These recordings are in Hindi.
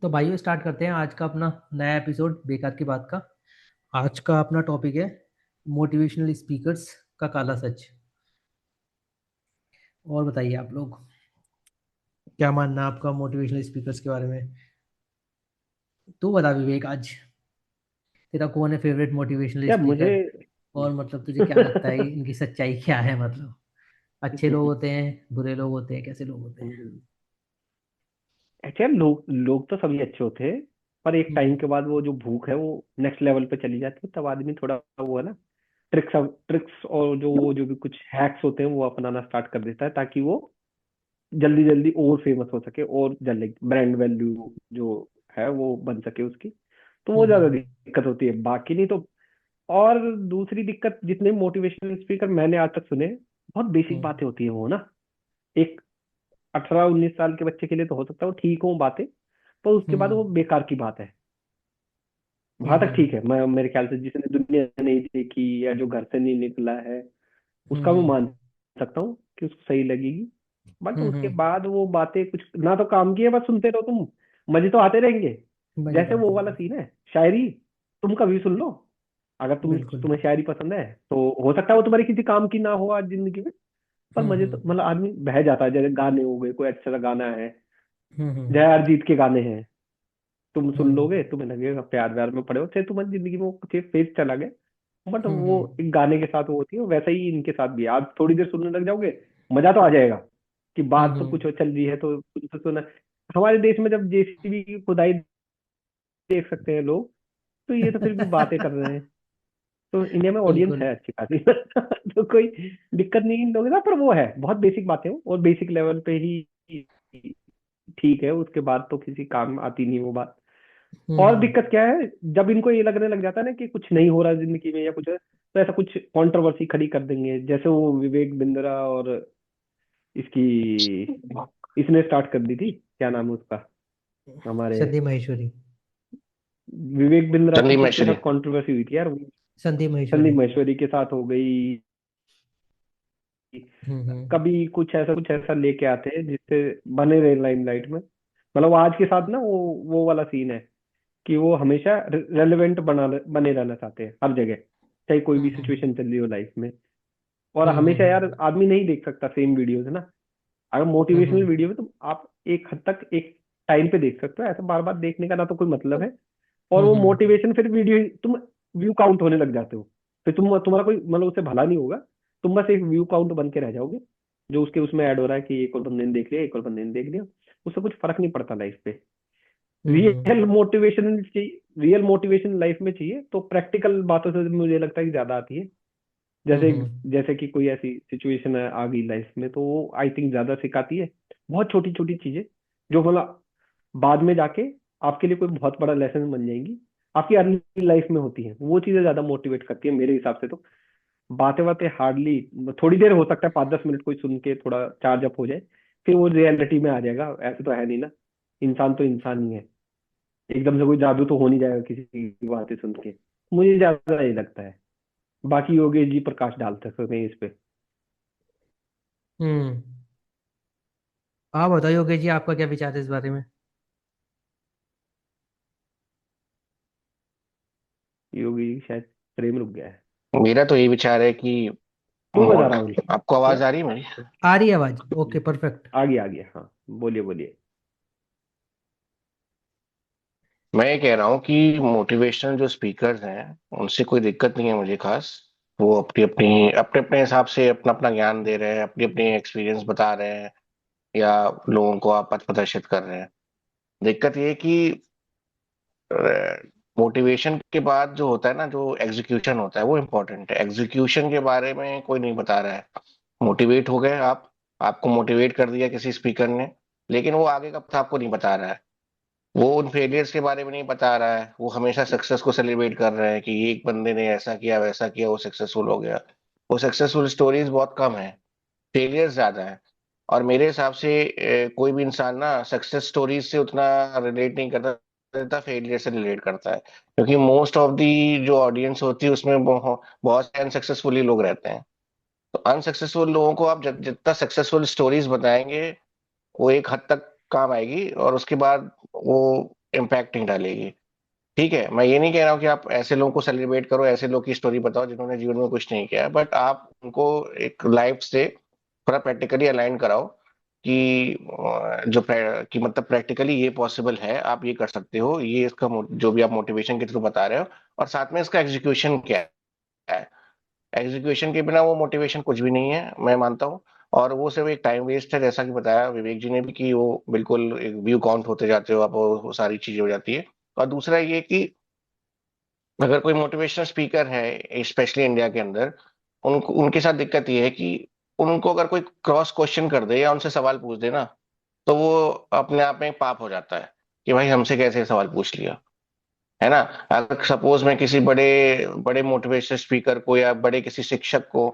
तो भाइयों स्टार्ट करते हैं आज का अपना नया एपिसोड बेकार की बात का। आज का अपना टॉपिक है मोटिवेशनल स्पीकर्स का काला सच। और बताइए आप लोग, क्या मानना है आपका मोटिवेशनल स्पीकर्स के बारे में। तू बता विवेक, आज तेरा कौन है फेवरेट मोटिवेशनल यार मुझे स्पीकर। और मतलब तुझे क्या लगता है इनकी सच्चाई क्या है, मतलब अच्छे लोग होते हैं, बुरे लोग होते हैं, कैसे लोग होते हैं। एक्चुअली लोग लोग तो सभी अच्छे होते हैं। पर एक टाइम हम्म। के बाद वो जो भूख है वो नेक्स्ट लेवल पे चली जाती है, तब आदमी थोड़ा वो है ना, ट्रिक्स ट्रिक्स और जो भी कुछ हैक्स होते हैं वो अपनाना स्टार्ट कर देता है, ताकि वो जल्दी जल्दी और फेमस हो सके और जल्दी ब्रांड वैल्यू जो है वो बन सके उसकी। तो वो ज्यादा हम्म। दिक्कत होती है, बाकी नहीं तो। और दूसरी दिक्कत, जितने मोटिवेशनल स्पीकर मैंने आज तक सुने, बहुत बेसिक हम्म। बातें होती है वो ना। एक 18-19 साल के बच्चे के लिए तो हो सकता है वो ठीक हो बातें, पर उसके बाद हम्म। वो बेकार की बात है। वहां तक हम्म। ठीक है, मैं मेरे ख्याल से जिसने दुनिया नहीं देखी या जो घर से नहीं निकला है उसका मैं हम्म। मान सकता हूँ कि उसको सही लगेगी। बट हम्म। उसके बाद वो बातें कुछ ना तो काम की है, बस सुनते रहो तुम, मजे तो आते रहेंगे। मजे तो जैसे आते वो वाला रहेंगे। सीन है, शायरी तुम कभी सुन लो। अगर बिल्कुल। तुम्हें शायरी पसंद है तो हो सकता है वो तुम्हारी किसी काम की ना हो आज जिंदगी में, पर मजे तो हम्म। मतलब आदमी बह जाता है। जैसे गाने हो गए, कोई अच्छा सा गाना है, हम्म। जय अरिजीत के गाने हैं, तुम सुन हम्म। लोगे तुम्हें लगेगा प्यार व्यार में पड़े हो, चाहे तुम्हारी जिंदगी में वो कुछ फेज चला गया, बट वो हम्म। एक गाने के साथ वो होती है, वैसा ही इनके साथ भी है। आप थोड़ी देर सुनने लग जाओगे, मजा तो आ जाएगा कि बात तो हम्म। कुछ चल रही है तो कुछ तो सुना। हमारे देश में जब जेसीबी की खुदाई देख सकते हैं लोग, तो ये तो फिर भी बातें कर रहे हैं। तो इंडिया में ऑडियंस बिल्कुल। है अच्छी खासी तो कोई दिक्कत नहीं इन लोगों का, पर वो है बहुत बेसिक बातें हो और बेसिक लेवल पे ही ठीक है, उसके बाद तो किसी काम आती नहीं वो बात। और हम्म। दिक्कत क्या है, जब इनको ये लगने लग जाता है ना कि कुछ नहीं हो रहा जिंदगी में या कुछ है, तो ऐसा कुछ कंट्रोवर्सी खड़ी कर देंगे, जैसे वो विवेक बिंद्रा और इसकी, इसने स्टार्ट कर दी थी, क्या नाम है उसका, हमारे संदीप माहेश्वरी। विवेक बिंद्रा की स- तो संदीप उसके महेश्वरी। साथ कंट्रोवर्सी हुई थी यार। संदीप माहेश्वरी। संदीप महेश्वरी के साथ हो गई। हम्म। कभी कुछ ऐसा लेके आते हैं जिससे बने रहे लाइमलाइट में। मतलब वो आज के साथ ना वो वाला सीन है कि वो हमेशा रेलेवेंट बने रहना चाहते हैं हर जगह, चाहे कोई भी हम्म। सिचुएशन चल रही हो लाइफ में। और हमेशा हम्म। यार आदमी नहीं देख सकता सेम वीडियोस है ना। अगर मोटिवेशनल हम्म। वीडियो है तो आप एक हद तक एक टाइम पे देख सकते हो, ऐसा बार बार देखने का ना तो कोई मतलब है। और वो हम्म। मोटिवेशन फिर वीडियो तुम व्यू काउंट होने लग जाते हो, फिर तुम्हारा कोई मतलब उससे भला नहीं होगा। तुम बस एक व्यू काउंट बन के रह जाओगे, जो उसके उसमें ऐड हो रहा है कि एक और बंदे ने देख लिया, एक और बंदे ने देख लिया। उससे कुछ फर्क नहीं पड़ता लाइफ पे। हम्म। रियल मोटिवेशन लाइफ में चाहिए तो प्रैक्टिकल बातों से मुझे लगता है कि ज्यादा आती है। जैसे हम्म। जैसे कि कोई ऐसी सिचुएशन आ गई लाइफ में, तो वो आई थिंक ज्यादा सिखाती है। बहुत छोटी छोटी चीजें जो मतलब बाद में जाके आपके लिए कोई बहुत बड़ा लेसन बन जाएंगी, आपकी अर्ली लाइफ में होती है, वो चीजें ज्यादा मोटिवेट करती है मेरे हिसाब से तो। बातें बातें हार्डली, थोड़ी देर हो सकता है 5-10 मिनट कोई सुन के थोड़ा चार्ज अप हो जाए, फिर वो रियलिटी में आ जाएगा। ऐसे तो है नहीं ना, इंसान तो इंसान ही है, एकदम से कोई जादू तो हो नहीं जाएगा किसी की बातें सुन के। मुझे ज्यादा ये लगता है। बाकी योगेश जी प्रकाश डालते सकते हैं इस पे। हम्म। आप बताओ योगेश जी, आपका क्या विचार है इस बारे में। योगी जी शायद प्रेम रुक गया है। मेरा तो यही विचार है कि तू बता राहुल। आपको हाँ, आवाज आ रही है मेरी? आ रही है आवाज? Okay, perfect. आ गया आ गया, हाँ बोलिए बोलिए। मैं ये कह रहा हूँ कि मोटिवेशनल जो स्पीकर्स हैं उनसे कोई दिक्कत नहीं है मुझे खास। वो अपने अपने हिसाब से अपना अपना ज्ञान दे रहे हैं, अपनी अपनी एक्सपीरियंस बता रहे हैं, या लोगों को आप पथ प्रदर्शित कर रहे हैं। दिक्कत ये है कि मोटिवेशन के बाद जो होता है ना, जो एग्जीक्यूशन होता है वो इम्पोर्टेंट है। एग्जीक्यूशन के बारे में कोई नहीं बता रहा है। मोटिवेट हो गए आप, आपको मोटिवेट कर दिया किसी स्पीकर ने, लेकिन वो आगे का पथ आपको नहीं बता रहा है। वो उन फेलियर्स के बारे में नहीं बता रहा है, वो हमेशा सक्सेस को सेलिब्रेट कर रहे हैं कि एक बंदे ने ऐसा किया वैसा किया वो सक्सेसफुल हो गया। वो सक्सेसफुल स्टोरीज बहुत कम है, फेलियर्स ज्यादा है। और मेरे हिसाब से कोई भी इंसान ना सक्सेस स्टोरीज से उतना रिलेट नहीं करता रहता, फेलियर से रिलेट करता है, क्योंकि मोस्ट ऑफ दी जो ऑडियंस होती है उसमें बहुत से अनसक्सेसफुल ही लोग रहते हैं। तो अनसक्सेसफुल लोगों को आप जितना सक्सेसफुल स्टोरीज बताएंगे वो एक हद तक काम आएगी, और उसके बाद वो इम्पैक्ट नहीं डालेगी। ठीक है, मैं ये नहीं कह रहा हूँ कि आप ऐसे लोगों को सेलिब्रेट करो, ऐसे लोग की स्टोरी बताओ जिन्होंने जीवन में कुछ नहीं किया, बट आप उनको एक लाइफ से थोड़ा प्रैक्टिकली अलाइन कराओ कि कि मतलब प्रैक्टिकली ये पॉसिबल है, आप ये कर सकते हो, ये इसका जो भी आप मोटिवेशन के थ्रू बता रहे हो, और साथ में इसका एग्जीक्यूशन क्या है। एग्जीक्यूशन के बिना वो मोटिवेशन कुछ भी नहीं है, मैं मानता हूँ। और वो सिर्फ एक टाइम वेस्ट है, जैसा कि बताया विवेक जी ने भी, कि वो बिल्कुल एक व्यू काउंट होते जाते हो आप, वो सारी चीजें हो जाती है। और दूसरा ये कि अगर कोई मोटिवेशनल स्पीकर है स्पेशली इंडिया के अंदर, उनको उनके साथ दिक्कत ये है कि उनको अगर कोई क्रॉस क्वेश्चन कर दे या उनसे सवाल पूछ दे ना, तो वो अपने आप में एक पाप हो जाता है कि भाई हमसे कैसे सवाल पूछ लिया, है ना। अगर सपोज मैं किसी बड़े बड़े मोटिवेशनल स्पीकर को या बड़े किसी शिक्षक को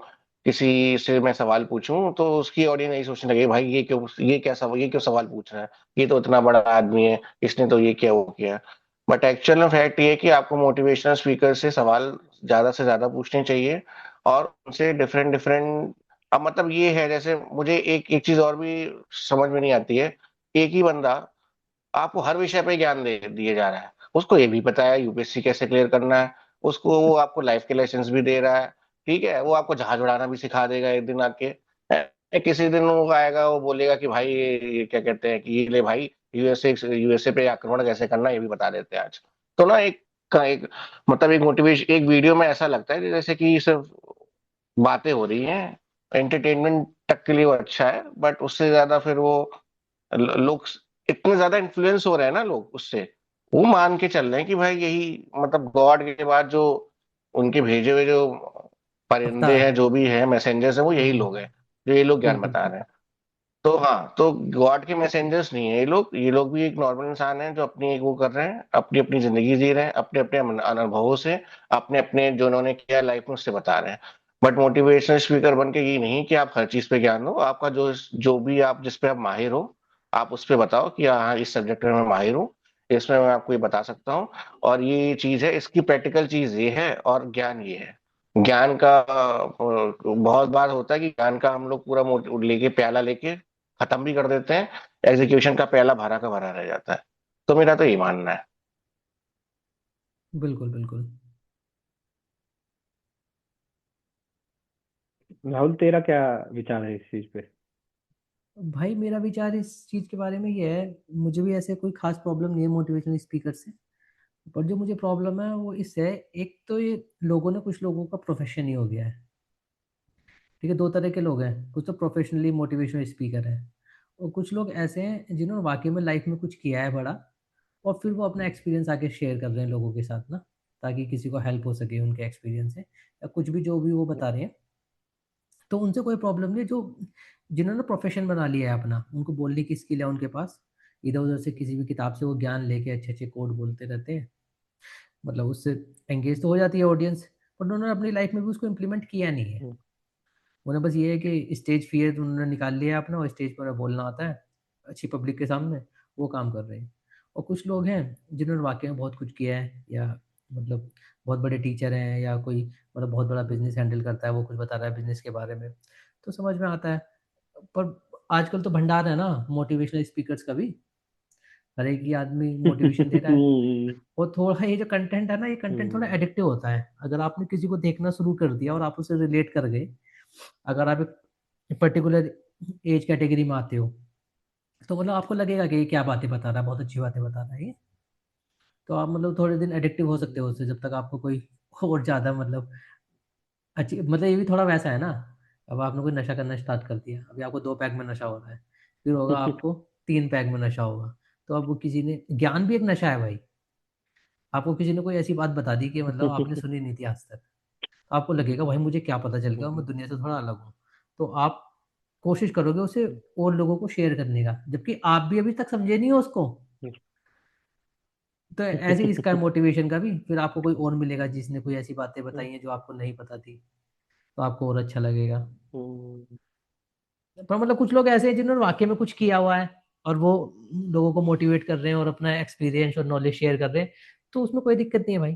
किसी से मैं सवाल पूछूं, तो उसकी ऑडियंस यही सोचने लगे, भाई ये क्यों सवाल पूछ रहा है, ये तो इतना बड़ा आदमी है, इसने तो ये किया वो किया। बट एक्चुअल में फैक्ट ये है कि आपको मोटिवेशनल स्पीकर से सवाल ज्यादा से ज्यादा पूछने चाहिए, और उनसे डिफरेंट डिफरेंट। अब मतलब ये है, जैसे मुझे एक एक चीज और भी समझ में नहीं आती है। एक ही बंदा आपको हर विषय पे ज्ञान दे दिए जा रहा है, उसको ये भी पता है यूपीएससी कैसे क्लियर करना है, उसको वो आपको लाइफ के लेसन्स भी दे रहा है। ठीक है, वो आपको जहाज उड़ाना भी सिखा देगा एक दिन आके। किसी दिन वो आएगा, वो बोलेगा कि भाई ये क्या कहते हैं कि ये ले भाई, यूएसए पे आक्रमण कैसे करना है, ये भी बता देते हैं आज। तो ना एक मतलब एक मोटिवेशन एक वीडियो में ऐसा लगता है जैसे कि सिर्फ बातें हो रही हैं, एंटरटेनमेंट तक के लिए वो अच्छा है, बट उससे ज्यादा फिर वो लोग इतने ज्यादा इन्फ्लुएंस हो रहे हैं ना लोग उससे, वो मान के चल रहे हैं कि भाई यही मतलब गॉड के बाद जो उनके भेजे हुए जो परिंदे अवतार। हैं, जो भी है मैसेंजर्स हैं, वो यही लोग हैं जो ये लोग ज्ञान बिल्कुल। बता रहे हैं। तो हाँ, तो गॉड के मैसेंजर्स नहीं है ये लोग भी एक नॉर्मल इंसान हैं जो अपनी एक वो कर रहे हैं, अपनी अपनी जिंदगी जी रहे हैं, अपने अपने अनुभवों से, अपने अपने जो उन्होंने किया लाइफ में उससे बता रहे हैं। बट मोटिवेशनल स्पीकर बन के ये नहीं कि आप हर चीज पे ज्ञान हो, आपका जो जो भी आप जिस पे आप माहिर हो, आप उस पे बताओ कि हाँ इस सब्जेक्ट में मैं माहिर हूँ, इसमें मैं आपको ये बता सकता हूँ, और ये चीज है, इसकी प्रैक्टिकल चीज ये है, और ज्ञान ये है। ज्ञान का बहुत बार होता है कि ज्ञान का हम लोग पूरा लेके प्याला लेके खत्म भी कर देते हैं, एग्जीक्यूशन का प्याला भरा का भरा रह जाता है। तो मेरा तो ये मानना है। बिल्कुल बिल्कुल। राहुल, तेरा क्या विचार है इस चीज पे? भाई मेरा विचार इस चीज के बारे में ये है, मुझे भी ऐसे कोई खास प्रॉब्लम नहीं है मोटिवेशनल स्पीकर से। पर जो मुझे प्रॉब्लम है वो इससे है, एक तो ये लोगों ने कुछ लोगों का प्रोफेशन ही हो गया है। ठीक है, दो तरह के लोग हैं, कुछ तो प्रोफेशनली मोटिवेशनल स्पीकर हैं, और कुछ लोग ऐसे हैं जिन्होंने वाकई में लाइफ में कुछ किया है बड़ा, और फिर वो अपना एक्सपीरियंस आके शेयर कर रहे हैं लोगों के साथ ना, ताकि किसी को हेल्प हो सके उनके एक्सपीरियंस से, या कुछ भी जो भी वो बता रहे हैं। तो उनसे कोई प्रॉब्लम नहीं, जो जिन्होंने प्रोफेशन बना लिया है अपना, उनको बोलने की स्किल है उनके पास, इधर-उधर से किसी भी किताब से वो ज्ञान लेके अच्छे-अच्छे कोड बोलते रहते हैं। मतलब उससे एंगेज तो हो जाती है ऑडियंस, पर उन्होंने अपनी लाइफ में भी उसको इम्प्लीमेंट किया नहीं है। हम्म। उन्हें बस ये है कि स्टेज फ़ियर उन्होंने निकाल लिया है अपना, और स्टेज पर बोलना आता है, अच्छी पब्लिक के सामने, वो काम कर रहे हैं। और कुछ लोग हैं जिन्होंने वाक़ई में बहुत कुछ किया है, या मतलब बहुत बड़े टीचर हैं, या कोई मतलब बहुत बड़ा बिज़नेस हैंडल करता है, वो कुछ बता रहा है बिज़नेस के बारे में, तो समझ में आता है। पर आजकल तो भंडार है ना मोटिवेशनल स्पीकर्स का भी, हर एक ही आदमी मोटिवेशन दे रहा है। और थोड़ा ये जो कंटेंट है ना, ये कंटेंट थोड़ा हम्म। एडिक्टिव होता है। अगर आपने किसी को देखना शुरू कर दिया और आप उससे रिलेट कर गए, अगर आप एक पर्टिकुलर एज कैटेगरी में आते हो, तो मतलब आपको लगेगा कि ये क्या बातें बता रहा है, बहुत अच्छी बातें बता रहा है ये। तो आप मतलब थोड़े दिन एडिक्टिव हो सकते हो उससे, जब तक आपको कोई और ज़्यादा मतलब अच्छी, मतलब ये भी थोड़ा वैसा है ना, अब आपने कोई नशा करना स्टार्ट कर दिया, अभी आपको 2 पैक में नशा हो रहा है, फिर होगा आपको 3 पैक में नशा होगा। तो अब वो किसी ने, ज्ञान भी एक नशा है भाई। आपको किसी ने कोई ऐसी बात बता दी कि मतलब आपने सुनी नहीं थी आज तक, तो आपको लगेगा भाई मुझे क्या पता चल गया, मैं दुनिया से थोड़ा अलग हूँ। तो आप कोशिश करोगे उसे और लोगों को शेयर करने का, जबकि आप भी अभी तक समझे नहीं हो उसको। तो ऐसे ही इसका मोटिवेशन का भी, फिर आपको कोई और मिलेगा जिसने कोई ऐसी बातें बताई हैं जो आपको नहीं पता थी, तो आपको और अच्छा लगेगा। पर मतलब कुछ लोग ऐसे हैं जिन्होंने वाक़ई में कुछ किया हुआ है, और वो लोगों को मोटिवेट कर रहे हैं और अपना एक्सपीरियंस और नॉलेज शेयर कर रहे हैं, तो उसमें कोई दिक्कत नहीं है भाई।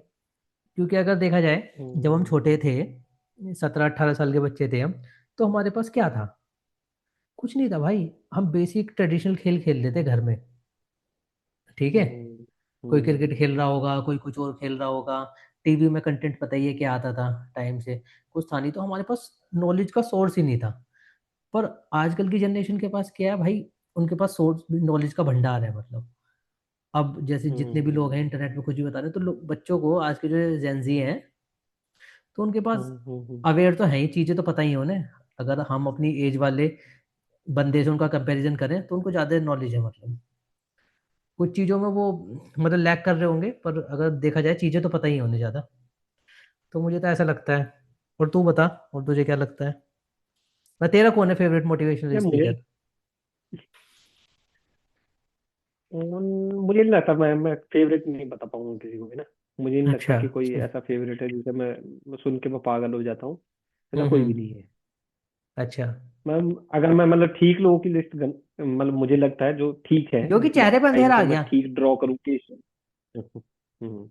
क्योंकि अगर देखा जाए, जब हम छोटे थे, 17-18 साल के बच्चे थे हम, तो हमारे पास क्या था? कुछ नहीं था भाई। हम बेसिक ट्रेडिशनल खेल खेलते थे घर में, ठीक है? कोई हम्म क्रिकेट खेल रहा होगा, कोई कुछ और खेल रहा होगा। टीवी में कंटेंट पता ही है क्या आता था टाइम से, कुछ था नहीं, तो हमारे पास नॉलेज का सोर्स ही नहीं था। पर आजकल की जनरेशन के पास क्या है भाई, उनके पास सोर्स नॉलेज का भंडार है मतलब। अब जैसे जितने भी लोग हम्म हैं इंटरनेट पे कुछ भी बता रहे हैं, तो बच्चों को, आज के जो जेंजी हैं, तो उनके पास हम्म। अवेयर तो है ही, चीज़ें तो पता ही है उन्हें। अगर हम अपनी एज वाले बंदे से उनका कंपैरिजन करें तो उनको ज़्यादा नॉलेज है मतलब। कुछ चीज़ों में वो मतलब लैग कर रहे होंगे, पर अगर देखा जाए चीज़ें तो पता ही है उन्हें ज़्यादा। तो मुझे तो ऐसा लगता है। और तू बता, और तुझे क्या लगता है? तेरा कौन है फेवरेट मोटिवेशनल यार मुझे स्पीकर? मुझे नहीं लगता, मैं फेवरेट नहीं बता पाऊंगा किसी को भी ना। मुझे नहीं लगता अच्छा। कि कोई ऐसा फेवरेट है जिसे मैं सुन के मैं पागल हो जाता हूँ। ऐसा कोई भी हम्म। नहीं है। अच्छा। मैं अगर मैं मतलब ठीक लोगों की लिस्ट मतलब मुझे लगता है जो ठीक है, योगी जिनकी चेहरे पे लाइफ अंधेरा आ को मैं गया। ठीक ड्रॉ करूँ कि हम्म,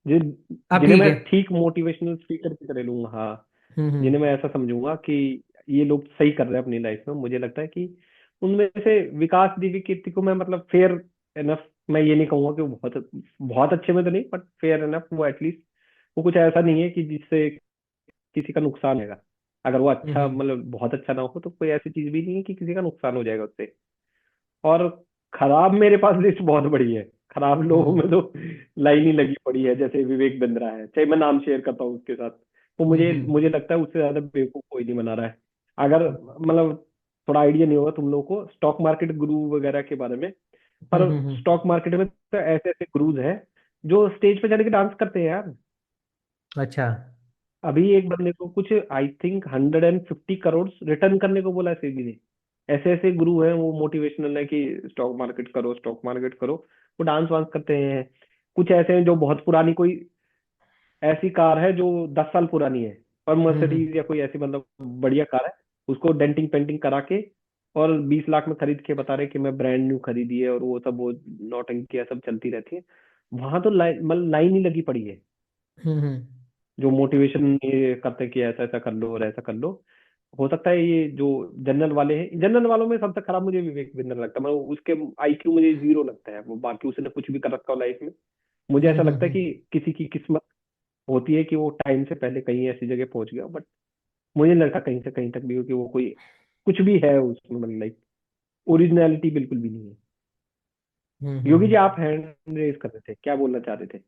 जिन अब जिन्हें ठीक मैं है। ठीक मोटिवेशनल स्पीकर की तरह लूंगा, हाँ, जिन्हें मैं हम्म। ऐसा समझूंगा कि ये लोग सही कर रहे हैं अपनी लाइफ में, मुझे लगता है कि उनमें से विकास दिव्य कीर्ति को मैं मतलब फेयर एनफ, मैं ये नहीं कहूंगा कि वो बहुत बहुत अच्छे में तो नहीं, बट फेयर एनफ, वो एटलीस्ट वो कुछ ऐसा नहीं है कि जिससे किसी का नुकसान होगा। अगर वो अच्छा हम्म। मतलब बहुत अच्छा ना हो तो कोई ऐसी चीज भी नहीं है कि किसी का नुकसान हो जाएगा उससे। और खराब मेरे पास लिस्ट बहुत बड़ी है। खराब लोगों में हम्म। तो लाइन ही लगी पड़ी है, जैसे विवेक बिंद्रा है, चाहे मैं नाम शेयर करता हूँ उसके साथ। तो मुझे मुझे लगता है उससे ज्यादा बेवकूफ कोई नहीं बना रहा है। अगर मतलब थोड़ा आइडिया नहीं होगा तुम लोगों को स्टॉक मार्केट गुरु वगैरह के बारे में, पर हम्म। स्टॉक मार्केट में तो ऐसे ऐसे गुरुज हैं जो स्टेज पे जाने के डांस करते हैं यार। अच्छा। अभी एक बंदे को कुछ आई थिंक 150 करोड़ रिटर्न करने को बोला है सेबी ने। ऐसे ऐसे गुरु हैं, वो मोटिवेशनल है कि स्टॉक मार्केट करो, स्टॉक मार्केट करो। वो डांस वांस करते हैं। कुछ ऐसे हैं जो बहुत पुरानी कोई ऐसी कार है जो 10 साल पुरानी है, और हम्म। मर्सिडीज या कोई ऐसी मतलब बढ़िया कार है, उसको डेंटिंग पेंटिंग करा के और 20 लाख में खरीद के बता रहे कि मैं ब्रांड न्यू खरीदी है, और वो सब वो नौटंकियां सब चलती रहती है। वहां तो मतलब लाइन ही लगी पड़ी है, हम्म। जो मोटिवेशन ये करते हैं कि ऐसा ऐसा कर लो और ऐसा कर लो। हो सकता है ये जो जनरल वाले हैं, जनरल वालों में सबसे खराब मुझे विवेक बिंदर लगता है। मैं उसके आईक्यू मुझे जीरो लगता है, वो बाकी उसने कुछ भी कर रखा हो लाइफ में। मुझे ऐसा लगता है कि किसी की किस्मत होती है कि वो टाइम से पहले कहीं ऐसी जगह पहुंच गया, बट मुझे नहीं लगता कहीं से कहीं तक भी हो कि वो कोई कुछ भी है उसमें, मतलब लाइक ओरिजिनलिटी बिल्कुल भी नहीं है। योगी जी, हम्म। आप हैंड रेज कर रहे थे, क्या बोलना चाह रहे थे?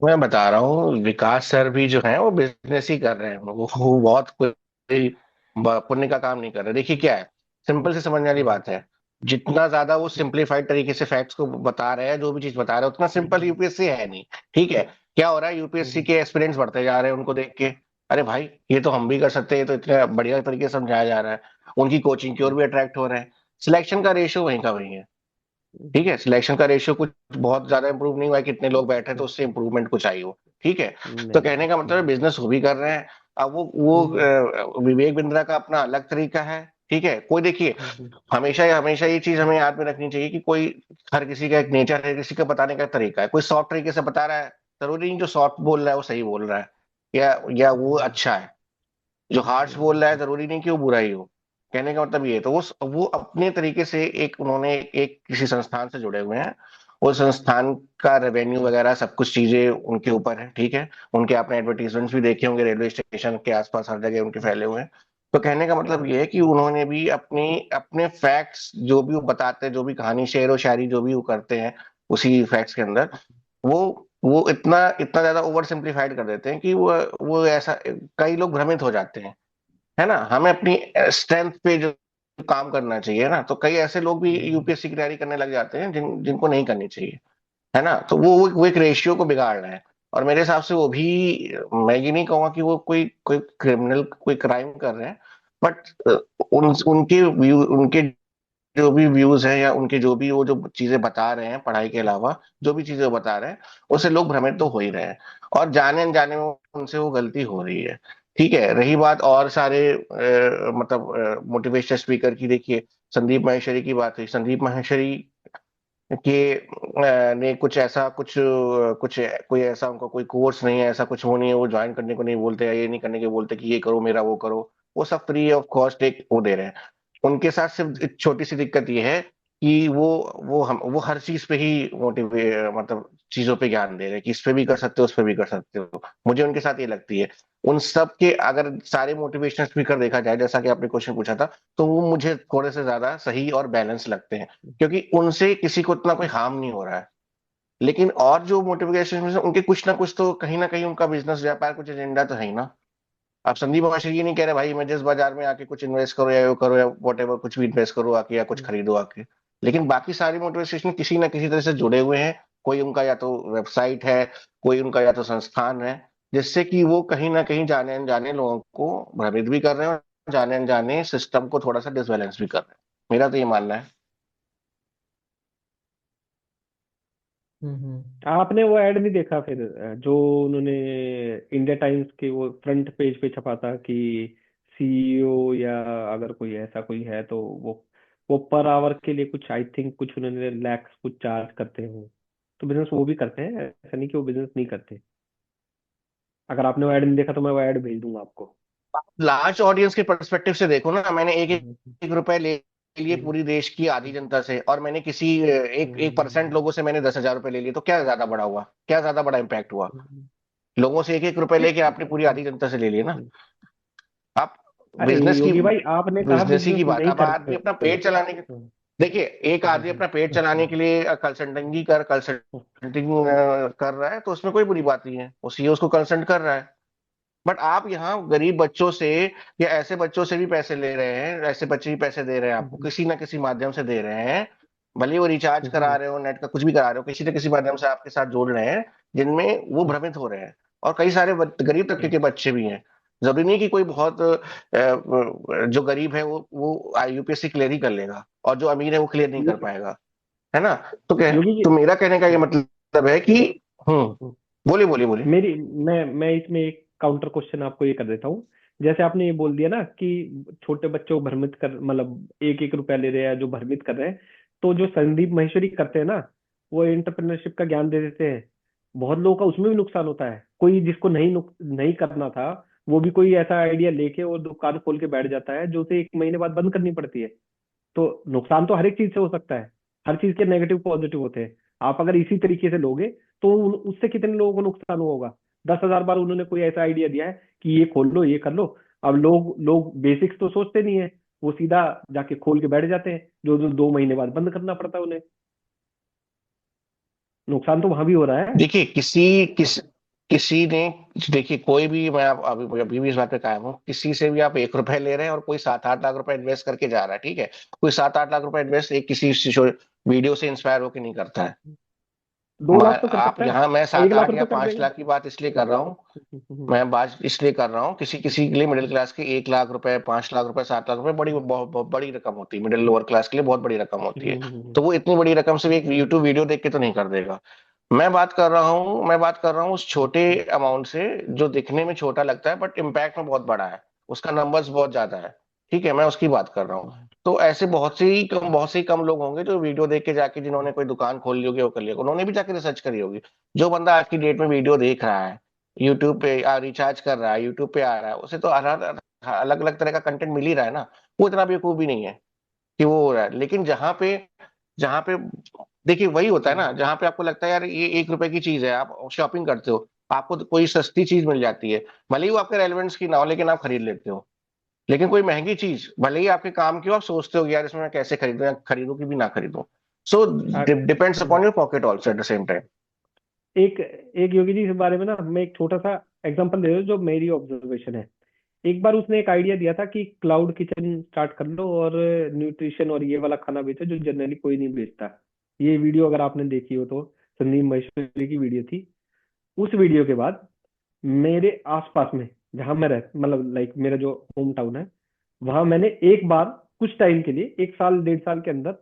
मैं बता रहा हूँ, विकास सर भी जो है वो बिजनेस ही कर रहे हैं। वो बहुत कोई पुण्य का काम नहीं कर रहे। देखिए क्या है, सिंपल से समझने वाली बात है। जितना ज्यादा वो सिंप्लीफाइड तरीके से फैक्ट्स को बता रहे हैं, जो भी चीज बता रहे हैं, उतना सिंपल यूपीएससी है नहीं। ठीक है, क्या हो रहा है, यूपीएससी हम्म के एस्पिरेंट्स बढ़ते जा रहे हैं उनको देख के। अरे भाई, ये तो हम भी कर सकते हैं, ये तो इतने बढ़िया तरीके से समझाया जा रहा है। उनकी कोचिंग की ओर भी अट्रैक्ट हो रहे हैं। सिलेक्शन का रेशियो वहीं का वहीं है। ठीक है, सिलेक्शन का रेशियो कुछ बहुत ज्यादा इंप्रूव नहीं हुआ है, कितने लोग बैठे तो उससे इंप्रूवमेंट कुछ आई हो। ठीक है, तो नहीं। कहने का मतलब है बिजनेस वो भी कर रहे हैं। अब वो हम्म विवेक बिंद्रा का अपना अलग तरीका है। ठीक है, कोई देखिए, हम्म हमेशा ये चीज हमें याद में रखनी चाहिए कि कोई, हर किसी का एक नेचर है, किसी का बताने का तरीका है। कोई सॉफ्ट तरीके से बता रहा है, जरूरी नहीं जो सॉफ्ट बोल रहा है वो सही बोल रहा है, या वो अच्छा है। जो हार्श बोल रहा है, जरूरी नहीं कि वो बुरा ही हो। कहने का मतलब ये है। तो वो अपने तरीके से, एक उन्होंने एक किसी संस्थान से जुड़े हुए हैं। उस संस्थान का रेवेन्यू वगैरह सब कुछ चीजें उनके ऊपर है। ठीक है, उनके आपने एडवर्टीजमेंट्स भी देखे होंगे, रेलवे स्टेशन के आसपास हर जगह उनके फैले हुए हैं। तो कहने का मतलब ये है कि उन्होंने भी अपनी अपने फैक्ट्स जो भी वो बताते हैं, जो भी कहानी शेर व शायरी जो भी वो करते हैं उसी फैक्ट्स के अंदर, वो वो इतना इतना ज्यादा ओवर सिंप्लीफाइड कर देते हैं कि वो ऐसा, कई लोग भ्रमित हो जाते हैं। है ना, हमें अपनी स्ट्रेंथ पे जो काम करना चाहिए ना, तो कई ऐसे लोग भी यूपीएससी की तैयारी करने लग जाते हैं जिनको नहीं करनी चाहिए। है ना, तो वो एक रेशियो को बिगाड़ रहे हैं। और मेरे हिसाब से वो भी, मैं ये नहीं कहूंगा कि वो कोई कोई क्रिमिनल कोई क्राइम कर रहे हैं, बट उनके व्यू, उनके जो भी व्यूज है, या उनके जो भी वो जो चीजें बता रहे हैं पढ़ाई के अलावा, जो भी चीजें वो बता रहे हैं, उससे लोग भ्रमित तो हो ही रहे हैं। और जाने अनजाने में उनसे वो गलती हो रही है। ठीक है, रही बात और सारे मतलब मोटिवेशनल स्पीकर की, देखिए संदीप माहेश्वरी की बात हुई। संदीप माहेश्वरी के ने कुछ ऐसा कुछ कोई ऐसा उनका कोई कोर्स नहीं है, ऐसा कुछ वो नहीं है, वो ज्वाइन करने को नहीं बोलते, या ये नहीं करने के बोलते कि ये करो मेरा वो करो। वो सब फ्री ऑफ कॉस्ट एक वो दे रहे हैं। उनके साथ सिर्फ एक छोटी सी दिक्कत ये है कि वो हर चीज पे ही मोटिवे मतलब चीजों पे ज्ञान दे रहे हैं कि इस पे भी कर सकते हो, उस पे भी कर सकते हो। मुझे उनके साथ ये लगती है। उन सब के अगर सारे मोटिवेशनल स्पीकर देखा जाए, जैसा कि आपने क्वेश्चन पूछा था, तो वो मुझे थोड़े से ज्यादा सही और बैलेंस लगते हैं, क्योंकि उनसे किसी को इतना कोई हार्म नहीं हो रहा है। लेकिन और जो मोटिवेशन उनके कुछ ना कुछ तो कहीं ना कहीं उनका बिजनेस व्यापार कुछ एजेंडा तो है ही ना। आप संदीप माशा ये नहीं कह रहे भाई मैं जिस बाजार में आके कुछ इन्वेस्ट करो या वो करो या वट एवर कुछ भी इन्वेस्ट करो आके या कुछ खरीदो आके। लेकिन बाकी सारी मोटिवेशन किसी ना किसी तरह से जुड़े हुए हैं। कोई उनका या तो वेबसाइट है, कोई उनका या तो संस्थान है, जिससे कि वो कहीं ना कहीं जाने अनजाने लोगों को भ्रमित भी कर रहे हैं और जाने अनजाने सिस्टम को थोड़ा सा डिसबैलेंस भी कर रहे हैं। मेरा तो ये मानना है। आपने वो ऐड नहीं देखा फिर जो उन्होंने इंडिया टाइम्स के वो फ्रंट पेज पे छपा था कि सीईओ या अगर कोई ऐसा कोई है तो वो पर आवर के लिए कुछ आई थिंक कुछ उन्होंने लैक्स कुछ चार्ज करते हो। तो बिजनेस वो भी करते हैं, ऐसा नहीं कि वो बिजनेस नहीं करते। अगर आपने वो ऐड नहीं देखा तो मैं वो ऐड भेज दूंगा आपको। लार्ज ऑडियंस के पर्सपेक्टिव से देखो ना, मैंने एक एक हम्म, एक रुपए ले लिए हम्म, पूरी देश की आधी जनता से, और मैंने किसी एक एक परसेंट हम्म, लोगों से मैंने 10,000 रुपए ले लिए, तो क्या ज्यादा बड़ा हुआ? क्या ज्यादा बड़ा इम्पैक्ट हुआ? हम्म, लोगों से एक एक रुपए लेके आपने पूरी हम्म, आधी जनता से ले लिए ना। हम्म। आप अरे बिजनेस की योगी भाई आपने कहा बिजनेस ही बिजनेस की बात, नहीं अब आदमी करते। अपना पेट चलाने के, देखिए, एक आदमी अपना पेट चलाने के लिए कंसल्टिंग कर रहा है, तो उसमें कोई बुरी बात नहीं है, वो सीईओ उसको कंसल्ट कर रहा है। बट आप यहाँ गरीब बच्चों से या ऐसे बच्चों से भी पैसे ले रहे हैं, ऐसे बच्चे भी पैसे दे रहे हैं आपको, किसी ना किसी माध्यम से दे रहे हैं। भले ही वो रिचार्ज करा रहे हो, नेट का कुछ भी करा रहे हो, किसी न किसी माध्यम से आपके साथ जोड़ रहे हैं, जिनमें वो भ्रमित हो रहे हैं। और कई सारे गरीब तबके के बच्चे भी हैं। जरूरी नहीं कि कोई बहुत जो गरीब है वो यूपीएससी क्लियर ही कर लेगा, और जो अमीर है वो क्लियर नहीं कर पाएगा, है ना। योगी जी, तो मेरा कहने का ये मतलब है कि हम्म, बोलिए बोलिए बोलिए। मेरी मैं इसमें एक काउंटर क्वेश्चन आपको ये कर देता हूँ। जैसे आपने ये बोल दिया ना कि छोटे बच्चों को भ्रमित कर मतलब एक एक रुपया ले रहे हैं जो भ्रमित कर रहे हैं। तो जो संदीप महेश्वरी करते हैं ना, वो एंटरप्रेन्योरशिप का ज्ञान दे देते हैं। बहुत लोगों का उसमें भी नुकसान होता है। कोई जिसको नहीं करना था, वो भी कोई ऐसा आइडिया लेके और दुकान खोल के बैठ जाता है जो उसे 1 महीने बाद बंद करनी पड़ती है। तो नुकसान तो हर एक चीज से हो सकता है। हर चीज के नेगेटिव पॉजिटिव होते हैं। आप अगर इसी तरीके से लोगे तो उससे कितने लोगों को नुकसान होगा। 10,000 बार उन्होंने कोई ऐसा आइडिया दिया है कि ये खोल लो, ये कर लो। अब लोग लोग बेसिक्स तो सोचते नहीं है। वो सीधा जाके खोल के बैठ जाते हैं, जो जो 2 महीने बाद बंद करना पड़ता है उन्हें। नुकसान तो वहां भी हो रहा है। देखिए, किसी ने, देखिए कोई भी, मैं अभी भी इस बात पे कायम हूँ, किसी से भी आप 1 रुपए ले रहे हैं और कोई 7-8 लाख रुपए इन्वेस्ट करके जा रहा है, ठीक है। कोई 7-8 लाख रुपए इन्वेस्ट एक किसी वीडियो से इंस्पायर होकर नहीं करता है। 2 लाख तो कर आप सकता यहाँ, मैं है, एक सात लाख आठ या रुपए कर 5 लाख देगा। की बात इसलिए कर रहा हूँ, मैं बात इसलिए कर रहा हूँ, किसी किसी के लिए मिडिल क्लास के 1 लाख रुपए, 5 लाख रुपए, 7 लाख रुपए बड़ी बहुत बड़ी रकम होती है, मिडिल लोअर क्लास के लिए बहुत बड़ी रकम होती है। तो वो इतनी बड़ी रकम से भी एक यूट्यूब वीडियो देख के तो नहीं कर देगा। मैं बात कर रहा हूँ उस छोटे अमाउंट से, जो दिखने में छोटा लगता है बट इम्पैक्ट में बहुत बड़ा है, उसका नंबर्स बहुत ज्यादा है। ठीक है, मैं उसकी बात कर रहा हूँ। तो ऐसे बहुत से ही कम लोग होंगे जो वीडियो देख के जाके, जिन्होंने कोई दुकान खोल ली होगी, वो कर लिया, उन्होंने भी जाके रिसर्च करी होगी। जो बंदा आज की डेट में वीडियो देख रहा है, यूट्यूब पे रिचार्ज कर रहा है, यूट्यूब पे आ रहा है, उसे तो अलग अलग तरह का कंटेंट मिल ही रहा है ना। वो इतना बेवकूफ भी नहीं है कि वो हो रहा है। लेकिन जहाँ पे देखिए, वही होता है ना, जहाँ पे आपको लगता है यार ये 1 रुपए की चीज है, आप शॉपिंग करते हो, आपको तो कोई सस्ती चीज मिल जाती है, भले ही वो आपके रेलेवेंस की ना हो, लेकिन आप खरीद लेते हो। लेकिन कोई महंगी चीज भले ही आपके काम की हो, आप सोचते हो कि यार इसमें मैं कैसे खरीदूं, या खरीदूं कि भी ना खरीदूं। So depends upon your pocket also at the same time. एक एक योगी जी इस बारे में ना मैं एक छोटा सा एग्जांपल दे रहा हूँ जो मेरी ऑब्जर्वेशन है। एक बार उसने एक आइडिया दिया था कि क्लाउड किचन स्टार्ट कर लो और न्यूट्रिशन और ये वाला खाना बेचो जो जनरली कोई नहीं बेचता। ये वीडियो अगर आपने देखी हो तो संदीप महेश्वरी की वीडियो थी। उस वीडियो के बाद मेरे आसपास में, जहां मैं रह मतलब लाइक मेरा जो होम टाउन है, वहां मैंने एक बार कुछ टाइम के लिए 1 साल 1.5 साल के अंदर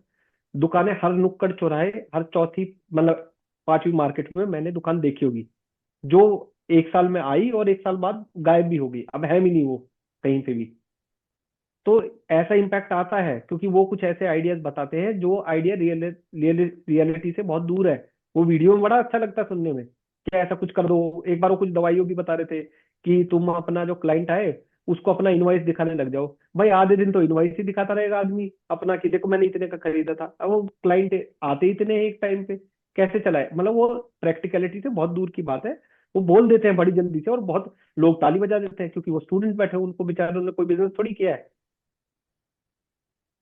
दुकानें हर नुक्कड़ चौराहे, हर चौथी मतलब 5वीं मार्केट में मैंने दुकान देखी होगी। जो 1 साल में आई और 1 साल बाद गायब भी हो गई, अब है भी नहीं वो कहीं पे भी। तो ऐसा इम्पैक्ट आता है क्योंकि वो कुछ ऐसे आइडियाज बताते हैं जो आइडिया रियलिटी से बहुत दूर है। वो वीडियो में बड़ा अच्छा लगता है सुनने में, क्या ऐसा कुछ कर दो। एक बार वो कुछ दवाइयों की बता रहे थे कि तुम अपना जो क्लाइंट आए उसको अपना इनवॉइस दिखाने लग जाओ, भाई आधे दिन तो इनवॉइस ही दिखाता रहेगा आदमी अपना कि देखो मैंने इतने का खरीदा था। अब वो क्लाइंट आते ही इतने हैं एक टाइम पे, कैसे चलाए? मतलब वो प्रैक्टिकलिटी से बहुत दूर की बात है। वो बोल देते हैं बड़ी जल्दी से और बहुत लोग ताली बजा देते हैं, क्योंकि वो स्टूडेंट बैठे हैं, उनको बेचारों ने कोई बिजनेस थोड़ी किया है।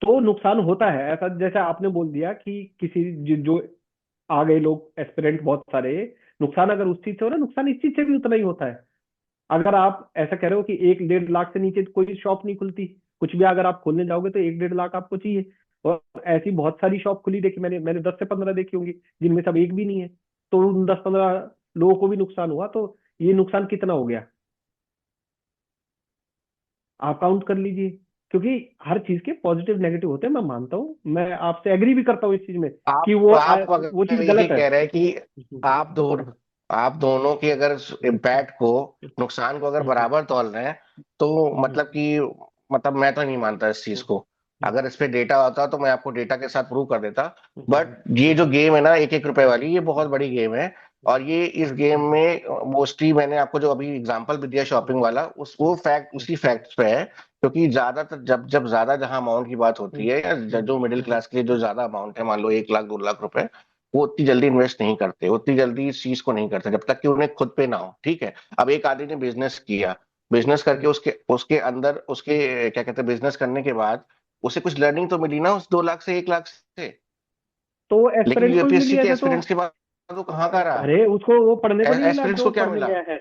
तो नुकसान होता है ऐसा, जैसे आपने बोल दिया कि किसी जो आ गए लोग एस्पिरेंट बहुत सारे, नुकसान अगर उस चीज से हो रहा है, नुकसान इस चीज से भी उतना ही होता है। अगर आप ऐसा कह रहे हो कि 1-1.5 लाख से नीचे कोई शॉप नहीं खुलती, कुछ भी अगर आप खोलने जाओगे तो 1-1.5 लाख आपको चाहिए। और ऐसी बहुत सारी शॉप खुली देखी मैंने, 10 से 15 देखी होंगी, जिनमें सब एक भी नहीं है। तो उन 10-15 लोगों को भी नुकसान हुआ, तो ये नुकसान कितना हो गया आप काउंट कर लीजिए। क्योंकि हर चीज के पॉजिटिव नेगेटिव होते हैं, मैं मानता हूँ, मैं आपसे एग्री भी करता हूँ इस चीज में कि आप वो अगर चीज यही गलत है। कह रहे हैं कि आप दोनों आप दोनों की अगर इम्पैक्ट को, नुकसान को अगर बराबर तौल रहे हैं, तो मतलब कि, मतलब मैं तो नहीं मानता इस चीज को। अगर इस पे डेटा होता तो मैं आपको डेटा के साथ प्रूव कर देता। बट ये जो गेम है ना, 1-1 रुपए वाली, ये बहुत बड़ी गेम है। और ये इस गेम में मोस्टली, मैंने आपको जो अभी एग्जांपल भी दिया शॉपिंग वाला, उस वो फैक्ट उसी फैक्ट पे है। क्योंकि ज्यादातर जब जब ज्यादा जहां अमाउंट की बात होती है, या जो मिडिल क्लास के लिए जो ज्यादा अमाउंट है, मान लो 1 लाख 2 लाख रुपए, वो उतनी जल्दी इन्वेस्ट नहीं करते, उतनी जल्दी इस चीज को नहीं करते जब तक कि उन्हें खुद पे ना हो। ठीक है, अब एक आदमी ने बिजनेस किया, बिजनेस करके उसके उसके अंदर उसके क्या कहते हैं, बिजनेस करने के बाद उसे कुछ लर्निंग तो मिली ना उस 2 लाख से 1 लाख से। तो लेकिन एस्पिरेंट को भी मिली यूपीएससी के ऐसे तो। एक्सपीरियंस के बाद वो कहाँ का रहा? अरे उसको वो पढ़ने को नहीं मिला एक्सपीरियंस जो वो को क्या पढ़ने मिला? गया है।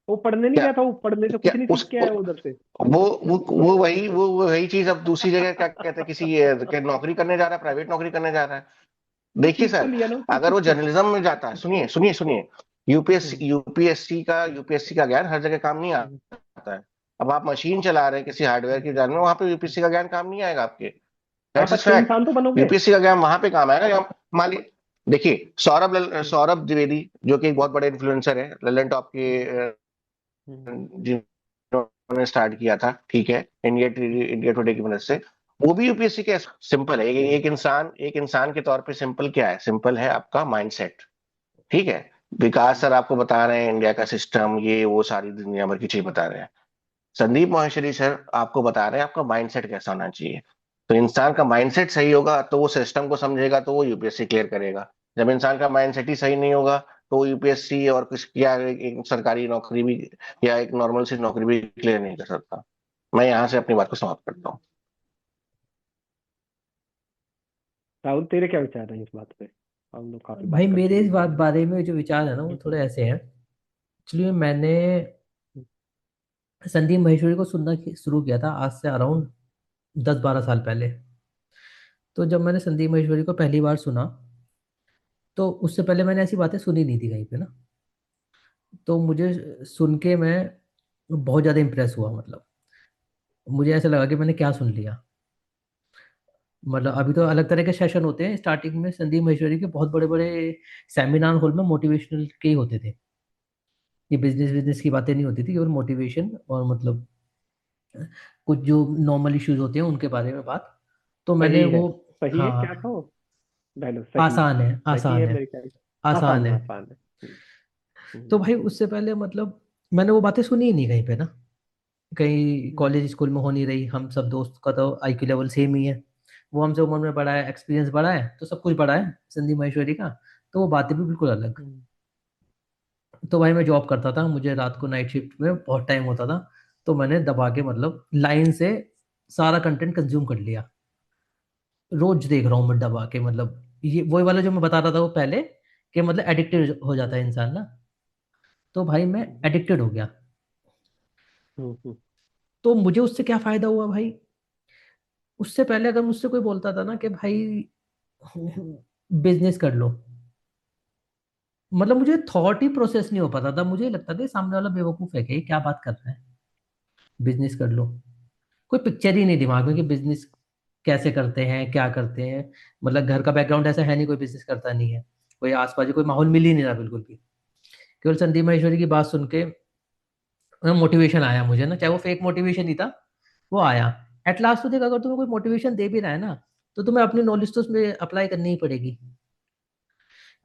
वो पढ़ने नहीं क्या गया था, वो पढ़ने से क्या कुछ नहीं सीख उस के आया उधर से। वो वही चीज अब दूसरी जगह क्या कहते हैं, किसी नौकरी करने जा रहा है, प्राइवेट नौकरी करने जा रहा है। तो देखिए सीख तो सर, लिया ना उसने अगर खुद वो से। जर्नलिज्म में जाता है, सुनिए सुनिए सुनिए, हम्म, यूपीएससी का ज्ञान हर जगह काम नहीं हम्म, आता है। अब आप मशीन चला रहे हैं किसी हार्डवेयर की जान में, वहां पे यूपीएससी का ज्ञान काम नहीं आएगा आपके। आप दैट्स इज अच्छे फैक्ट। इंसान तो बनोगे। यूपीएससी का ज्ञान वहां पे काम आएगा जब मान ली, देखिए सौरभ द्विवेदी, जो कि एक बहुत बड़े इन्फ्लुएंसर है, ललन टॉप के हम्म, हम्म, जिन्होंने स्टार्ट किया था, ठीक है, इंडिया टुडे की मदद से, वो भी यूपीएससी के। सिंपल है, एक इंसान के तौर पे सिंपल क्या है? सिंपल है आपका माइंडसेट। ठीक है, विकास सर आपको बता रहे हैं इंडिया का सिस्टम, ये वो सारी दुनिया भर की चीज बता रहे हैं। संदीप माहेश्वरी सर आपको बता रहे हैं आपका माइंडसेट कैसा होना चाहिए। तो इंसान का माइंडसेट सही होगा तो वो सिस्टम को समझेगा, तो वो यूपीएससी क्लियर करेगा। जब इंसान का माइंडसेट ही सही नहीं होगा, तो वो यूपीएससी और कुछ क्या, एक सरकारी नौकरी भी या एक नॉर्मल सी नौकरी भी क्लियर नहीं कर सकता। मैं यहाँ से अपनी बात को समाप्त करता हूँ। राहुल तेरे क्या विचार हैं इस बात पे? हम लोग काफी भाई बात कर मेरे चुके इस हैं बात इसमें। बारे में जो विचार है ना वो थोड़े ऐसे हैं। एक्चुअली मैंने संदीप महेश्वरी को सुनना शुरू किया था आज से अराउंड 10-12 साल पहले। तो जब मैंने संदीप महेश्वरी को पहली बार सुना, तो उससे पहले मैंने ऐसी बातें सुनी नहीं थी कहीं पे ना। तो मुझे सुन के मैं बहुत ज़्यादा इम्प्रेस हुआ। मतलब मुझे ऐसा लगा कि मैंने क्या सुन लिया। मतलब अभी तो अलग तरह के सेशन होते हैं, स्टार्टिंग में संदीप महेश्वरी के बहुत बड़े बड़े सेमिनार हॉल में मोटिवेशनल के ही होते थे। ये बिजनेस बिजनेस की बातें नहीं होती थी, केवल मोटिवेशन और मतलब कुछ जो नॉर्मल इश्यूज होते हैं उनके बारे में बात। तो मैंने सही है। वो, सही है, क्या था हाँ, वो डायलॉग? सही। आसान है, सही है आसान है, मेरे ख्याल से। आसान आसान है, है। आसान है। तो भाई उससे पहले मतलब मैंने वो बातें सुनी ही नहीं कहीं पे ना, कहीं हम्म, कॉलेज स्कूल में हो नहीं रही। हम सब दोस्त का तो आईक्यू लेवल सेम ही है, वो हमसे उम्र में बड़ा है, एक्सपीरियंस बड़ा है, तो सब कुछ बड़ा है संदीप महेश्वरी का। तो वो बातें भी बिल्कुल अलग। हम्म, तो भाई मैं जॉब करता था, मुझे रात को नाइट शिफ्ट में बहुत टाइम होता था। तो मैंने दबा के मतलब लाइन से सारा कंटेंट कंज्यूम कर लिया। रोज देख रहा हूँ मैं दबा के। मतलब ये वही वाला जो मैं बता रहा था वो पहले, कि मतलब एडिक्टेड हो जाता है हम्म, इंसान ना। तो भाई मैं हम्म, एडिक्टेड हो गया। हम्म, तो मुझे उससे क्या फायदा हुआ भाई? उससे पहले अगर मुझसे कोई बोलता था ना कि भाई बिजनेस कर लो, मतलब मुझे थॉट ही प्रोसेस नहीं हो पाता था। मुझे लगता था ये सामने वाला बेवकूफ है, कि ये क्या बात कर रहा है, बिजनेस कर लो। कोई पिक्चर ही नहीं दिमाग में कि बिजनेस कैसे करते हैं, क्या करते हैं। मतलब घर का बैकग्राउंड ऐसा है नहीं, कोई बिजनेस करता नहीं है, कोई आसपास कोई माहौल मिल ही नहीं रहा बिल्कुल भी। केवल संदीप महेश्वरी की बात सुन के मोटिवेशन आया मुझे ना, चाहे वो फेक मोटिवेशन ही था, वो आया। एट लास्ट तो देख, अगर तुम्हें कोई मोटिवेशन दे भी रहा है ना, तो तुम्हें अपनी नॉलेज तो उसमें अप्लाई करनी ही पड़ेगी।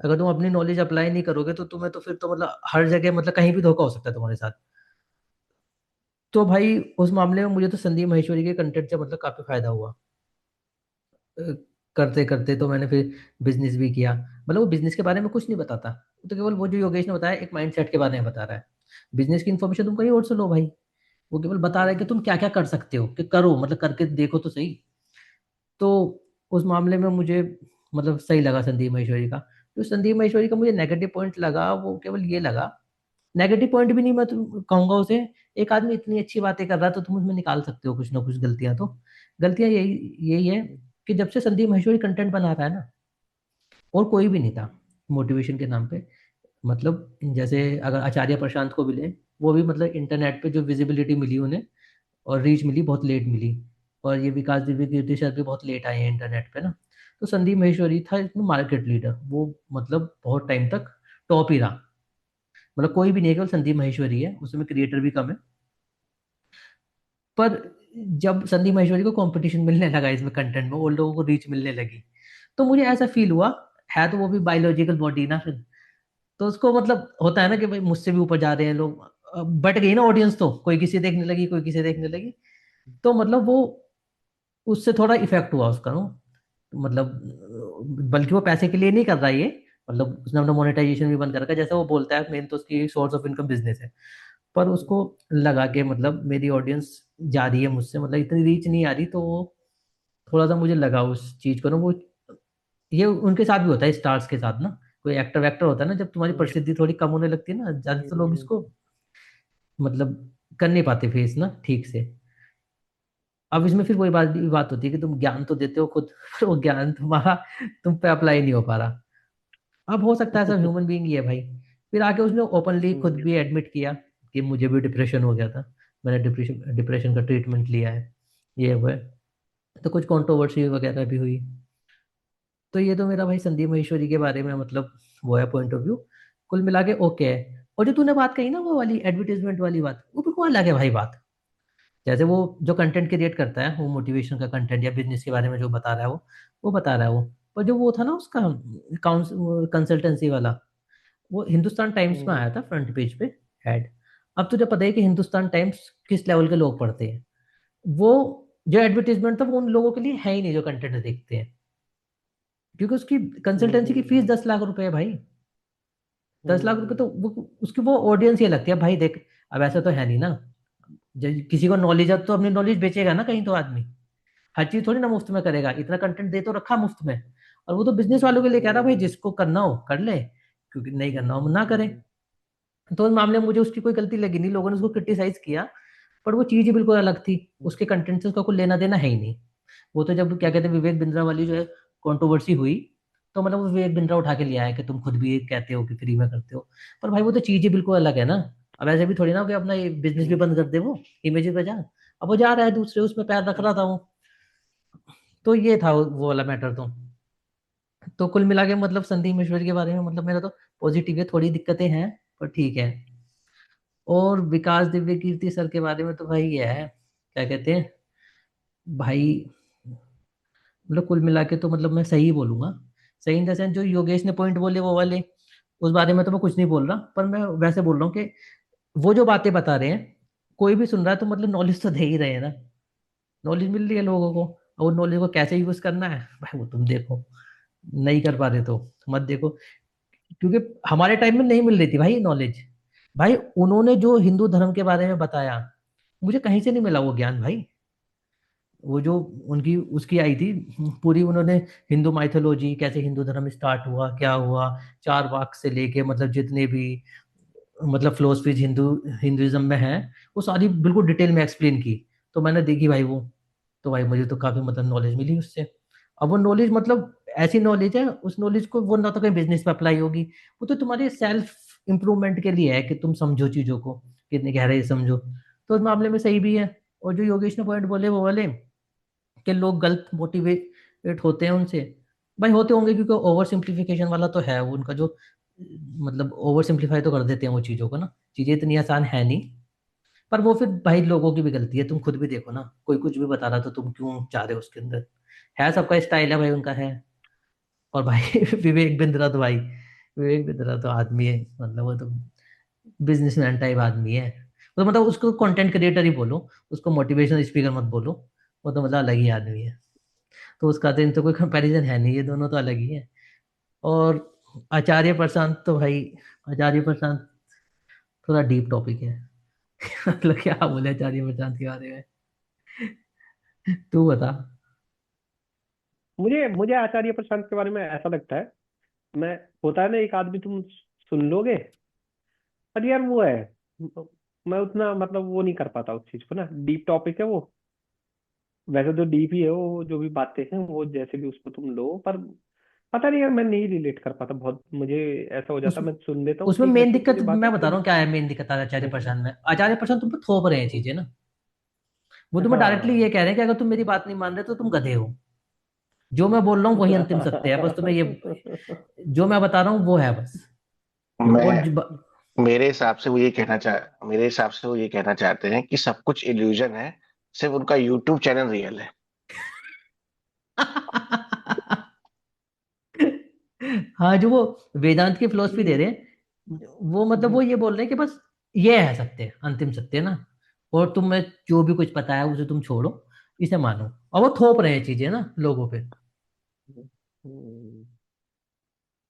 अगर तुम अपनी नॉलेज अप्लाई नहीं करोगे तो तुम्हें तो फिर तो मतलब हर जगह मतलब कहीं भी धोखा हो सकता है तुम्हारे साथ। तो भाई उस मामले में मुझे तो संदीप माहेश्वरी के कंटेंट से मतलब काफी फायदा हुआ। करते करते तो मैंने फिर बिजनेस भी किया। मतलब वो बिजनेस के बारे में कुछ नहीं बताता, वो तो केवल वो जो योगेश ने बताया एक माइंडसेट के बारे में बता रहा है। बिजनेस की इन्फॉर्मेशन तुम कहीं और से लो भाई। वो केवल बता रहा है कि तुम क्या क्या कर सकते हो, कि करो, मतलब करके देखो तो सही। तो उस मामले में मुझे मतलब सही लगा संदीप महेश्वरी का। तो संदीप महेश्वरी का मुझे नेगेटिव पॉइंट लगा, वो केवल ये लगा, नेगेटिव पॉइंट भी नहीं मैं तुम कहूंगा उसे। एक आदमी इतनी अच्छी बातें कर रहा है तो तुम उसमें निकाल सकते हो कुछ ना कुछ गलतियां तो। गलतियां यही यही है कि जब से संदीप महेश्वरी कंटेंट बना रहा है ना, और कोई भी नहीं था मोटिवेशन के नाम पे। मतलब जैसे अगर आचार्य प्रशांत को भी ले, वो भी मतलब इंटरनेट पे जो विजिबिलिटी मिली उन्हें और रीच मिली बहुत लेट मिली। और ये विकास दिव्य कीर्ति सर भी बहुत लेट आए हैं इंटरनेट पे ना। तो संदीप महेश्वरी था इसमें मार्केट लीडर, वो मतलब बहुत टाइम तक टॉप ही रहा। मतलब कोई भी नहीं है, केवल संदीप महेश्वरी है, उसमें क्रिएटर भी कम है। पर जब संदीप महेश्वरी को कंपटीशन मिलने लगा इसमें कंटेंट में और लोगों को रीच मिलने लगी, तो मुझे ऐसा फील हुआ, है तो वो भी बायोलॉजिकल बॉडी ना फिर, तो उसको मतलब होता है ना कि भाई मुझसे भी ऊपर जा रहे हैं लोग। बट गई ना ऑडियंस, तो कोई किसी देखने लगी, कोई किसी देखने लगी। तो मतलब वो उससे थोड़ा इफेक्ट हुआ उसका नो। मतलब बल्कि वो पैसे के लिए नहीं कर रहा है ये, मतलब उसने अपना मोनेटाइजेशन भी बंद कर रखा है जैसा वो बोलता है, मेन तो उसकी सोर्स ऑफ इनकम बिजनेस है। पर उसको लगा के मतलब मेरी ऑडियंस जा रही है मुझसे, मतलब इतनी रीच नहीं आ रही, तो वो थोड़ा सा मुझे लगा उस चीज को ना। वो ये उनके साथ भी होता है स्टार्स के साथ ना, कोई एक्टर वैक्टर होता है ना, जब तुम्हारी प्रसिद्धि थोड़ी कम होने लगती है ना, ज्यादातर लोग इसको मतलब कर नहीं पाते फेस ना ठीक से। अब इसमें फिर वही बात होती है कि तुम ज्ञान तो देते हो खुद पर वो ज्ञान तुम्हारा तुम पे अप्लाई नहीं हो पा रहा। अब हो सकता है सब ह्यूमन बीइंग ही है भाई। फिर आके उसने ओपनली खुद भी एडमिट किया कि मुझे भी डिप्रेशन हो गया था, मैंने डिप्रेशन डिप्रेशन का ट्रीटमेंट लिया है, ये वो है। तो कुछ कंट्रोवर्सी वगैरह भी हुई। तो ये तो मेरा भाई संदीप महेश्वरी के बारे में मतलब वो है पॉइंट ऑफ व्यू। कुल मिला के ओके है। और जो तूने बात कही ना वो वाली एडवर्टीजमेंट वाली बात, वो बिल्कुल अलग है भाई बात। जैसे वो जो कंटेंट क्रिएट करता है, वो मोटिवेशन का कंटेंट या बिजनेस के बारे में जो बता रहा है वो बता रहा है वो। पर जो वो था ना उसका कंसल्टेंसी वाला, वो हिंदुस्तान टाइम्स में आया था फ्रंट पेज पे ऐड। अब तुझे पता है कि हिंदुस्तान टाइम्स किस लेवल के लोग पढ़ते हैं। वो जो एडवर्टीजमेंट था वो उन लोगों के लिए है ही नहीं जो कंटेंट देखते हैं, क्योंकि उसकी कंसल्टेंसी की फीस 10 लाख रुपए है भाई। 10 लाख रुपए तो वो उसकी वो ऑडियंस ये लगती है भाई देख। अब ऐसा तो है नहीं ना, जब किसी को नॉलेज है तो अपनी नॉलेज बेचेगा ना कहीं, तो आदमी हर चीज थोड़ी ना मुफ्त में करेगा, इतना कंटेंट दे तो रखा मुफ्त में। और वो तो बिजनेस वालों के लिए कह रहा भाई जिसको करना हो कर ले, क्योंकि नहीं करना हो ना करे। तो उस मामले में मुझे उसकी कोई गलती लगी नहीं, लोगों ने उसको क्रिटिसाइज किया। पर वो चीज ही बिल्कुल अलग थी, उसके कंटेंट से उसका कोई लेना देना है ही नहीं। वो तो जब क्या कहते हैं विवेक बिंद्रा वाली जो है कंट्रोवर्सी हुई, तो मतलब वो विवेक बिंद्रा उठा के लिया है कि तुम खुद भी कहते हो कि फ्री में करते हो। पर भाई वो तो चीज ही बिल्कुल अलग है ना। अब ऐसे भी थोड़ी ना कि अपना ये बिजनेस भी बंद कर दे वो, इमेज पे जा। अब वो जा रहा है दूसरे उसमें पैर रख रहा था वो। तो ये था वो वाला मैटर तो कुल मिला के मतलब संदीप महेश्वरी के बारे में मतलब मेरा तो पॉजिटिव है, थोड़ी दिक्कतें हैं पर ठीक है। और विकास दिव्य कीर्ति सर के बारे में तो भाई ये है, क्या कहते हैं भाई, मतलब कुल मिला के तो मतलब मैं सही बोलूंगा। सही इन द सेंस जो योगेश ने पॉइंट बोले वो वाले, उस बारे में तो मैं कुछ नहीं बोल रहा, पर मैं वैसे बोल रहा हूँ कि वो जो बातें बता रहे हैं, कोई भी सुन रहा है तो मतलब नॉलेज तो दे ही रहे हैं ना। नॉलेज मिल रही है लोगों को, और नॉलेज को कैसे यूज करना है भाई वो तुम देखो। नहीं कर पा रहे तो मत देखो, क्योंकि हमारे टाइम में नहीं मिल रही थी भाई नॉलेज। भाई उन्होंने जो हिंदू धर्म के बारे में बताया, मुझे कहीं से नहीं मिला वो ज्ञान भाई। वो जो उनकी उसकी आई थी पूरी, उन्होंने हिंदू माइथोलॉजी, कैसे हिंदू धर्म स्टार्ट हुआ, क्या हुआ, चार वाक से लेके मतलब जितने भी मतलब फिलोसफीज हिंदुइज्म में है, वो सारी बिल्कुल डिटेल में एक्सप्लेन की। तो मैंने देखी भाई वो, तो भाई मुझे तो काफी मतलब नॉलेज मिली उससे। अब वो नॉलेज मतलब ऐसी नॉलेज है, उस नॉलेज को वो ना तो कहीं बिजनेस पे अप्लाई होगी, वो तो तुम्हारे सेल्फ इम्प्रूवमेंट के लिए है कि तुम समझो चीजों को, कितने गहरे से समझो। तो उस मामले में सही भी है। और जो योगेश ने पॉइंट बोले वो वाले कि लोग गलत मोटिवेट होते हैं उनसे, भाई होते होंगे क्योंकि ओवर सिंप्लीफिकेशन वाला तो है वो उनका जो, मतलब ओवर सिंप्लीफाई तो कर देते हैं वो चीज़ों को ना, चीज़ें इतनी आसान है नहीं। पर वो फिर भाई लोगों की भी गलती है, तुम खुद भी देखो ना, कोई कुछ भी बता रहा तो तुम क्यों चाह रहे हो उसके अंदर। है सबका स्टाइल है भाई, उनका है। और भाई विवेक बिंद्रा तो भाई, विवेक बिंद्रा तो आदमी है, मतलब वो तो बिजनेसमैन टाइप आदमी है। तो मतलब उसको कंटेंट क्रिएटर ही बोलो, उसको मोटिवेशनल स्पीकर मत बोलो। वो तो मतलब अलग ही आदमी है। तो उसका तो इनसे कोई कंपैरिजन है नहीं, ये दोनों तो अलग ही है। और आचार्य प्रशांत तो भाई, आचार्य प्रशांत थोड़ा डीप टॉपिक है। मतलब क्या बोले आचार्य प्रशांत के बारे में, तू बता। मुझे मुझे आचार्य प्रशांत के बारे में ऐसा लगता है, मैं होता है ना एक आदमी तुम सुन लोगे, पर यार वो है, मैं उतना मतलब वो नहीं कर पाता उस चीज को ना, डीप टॉपिक है वो। वैसे तो डीप ही है वो, जो भी बातें हैं वो जैसे भी उसको तुम लो, पर पता नहीं यार, मैं नहीं रिलेट कर पाता बहुत, मुझे ऐसा हो उस जाता, मैं सुन लेता हूँ, उसमें ठीक मेन लगती है दिक्कत मुझे बातें मैं बता रहा लेकिन। हूँ क्या है, मेन दिक्कत आचार्य प्रसाद में, आचार्य प्रसाद तुम पे थोप रहे हैं चीजें ना। वो तुम्हें डायरेक्टली ये हाँ। कह रहे हैं कि अगर तुम मेरी बात नहीं मान रहे तो तुम गधे हो। जो मैं बोल रहा हूँ वही अंतिम सत्य है, बस तुम्हें ये जो मैं बता रहा हूँ वो है बस। और मैं मेरे हिसाब से वो ये कहना चाहते हैं कि सब कुछ इल्यूजन है, सिर्फ उनका यूट्यूब चैनल रियल है। हाँ, जो वो वेदांत की फिलोसफी दे रहे हैं, वो मतलब वो ये बोल रहे हैं कि बस ये है सत्य, अंतिम सत्य ना। और तुम्हें जो भी कुछ पता है उसे तुम छोड़ो, इसे मानो। और वो थोप रहे हैं चीजें ना लोगों पे।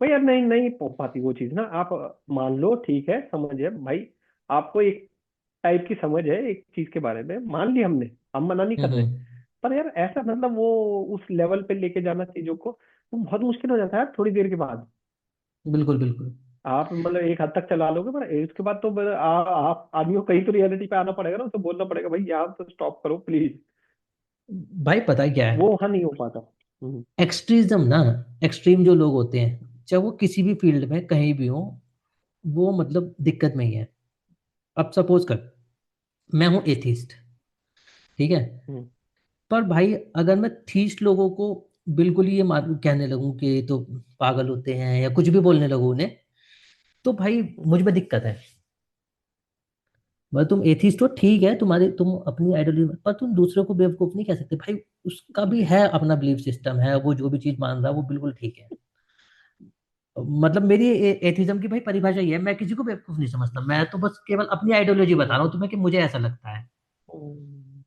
भाई यार, नहीं नहीं हो पाती वो चीज ना, आप मान लो ठीक है, समझ है भाई, आपको एक टाइप की समझ है एक चीज के बारे में, मान ली हमने, हम मना नहीं कर रहे, हम्म। पर यार ऐसा मतलब वो उस लेवल पे लेके जाना चीजों को वो बहुत मुश्किल हो जाता है थोड़ी देर के बाद। बिल्कुल बिल्कुल। आप मतलब एक हद तक चला लोगे, पर उसके बाद तो आप आदमी को कहीं तो रियलिटी पे आना पड़ेगा ना, उसे बोलना पड़ेगा भाई यहाँ तो स्टॉप करो प्लीज। भाई पता है क्या वो है, वहां नहीं हो पाता। हम्म। एक्सट्रीज्म ना, एक्सट्रीम जो लोग होते हैं चाहे वो किसी भी फील्ड में कहीं भी हो, वो मतलब दिक्कत में ही है। अब सपोज कर, मैं हूं एथिस्ट, ठीक है। हम्म। पर भाई अगर मैं थीस्ट लोगों को बिल्कुल ही ये कहने लगूं कि ये तो पागल होते हैं या कुछ भी बोलने लगूं उन्हें, तो भाई मुझ में दिक्कत है। मतलब तुम एथिस्ट हो ठीक है, तुम्हारी तुम अपनी आइडियोलॉजी, पर तुम दूसरों को बेवकूफ नहीं कह सकते भाई। उसका भी है अपना बिलीफ सिस्टम है, वो जो भी चीज मान रहा है वो बिल्कुल ठीक है। मतलब मेरी एथिज्म की भाई परिभाषा ये है, मैं किसी को बेवकूफ नहीं समझता, मैं तो बस केवल अपनी आइडियोलॉजी बता रहा हूँ तुम्हें कि मुझे ऐसा लगता है। हम्म।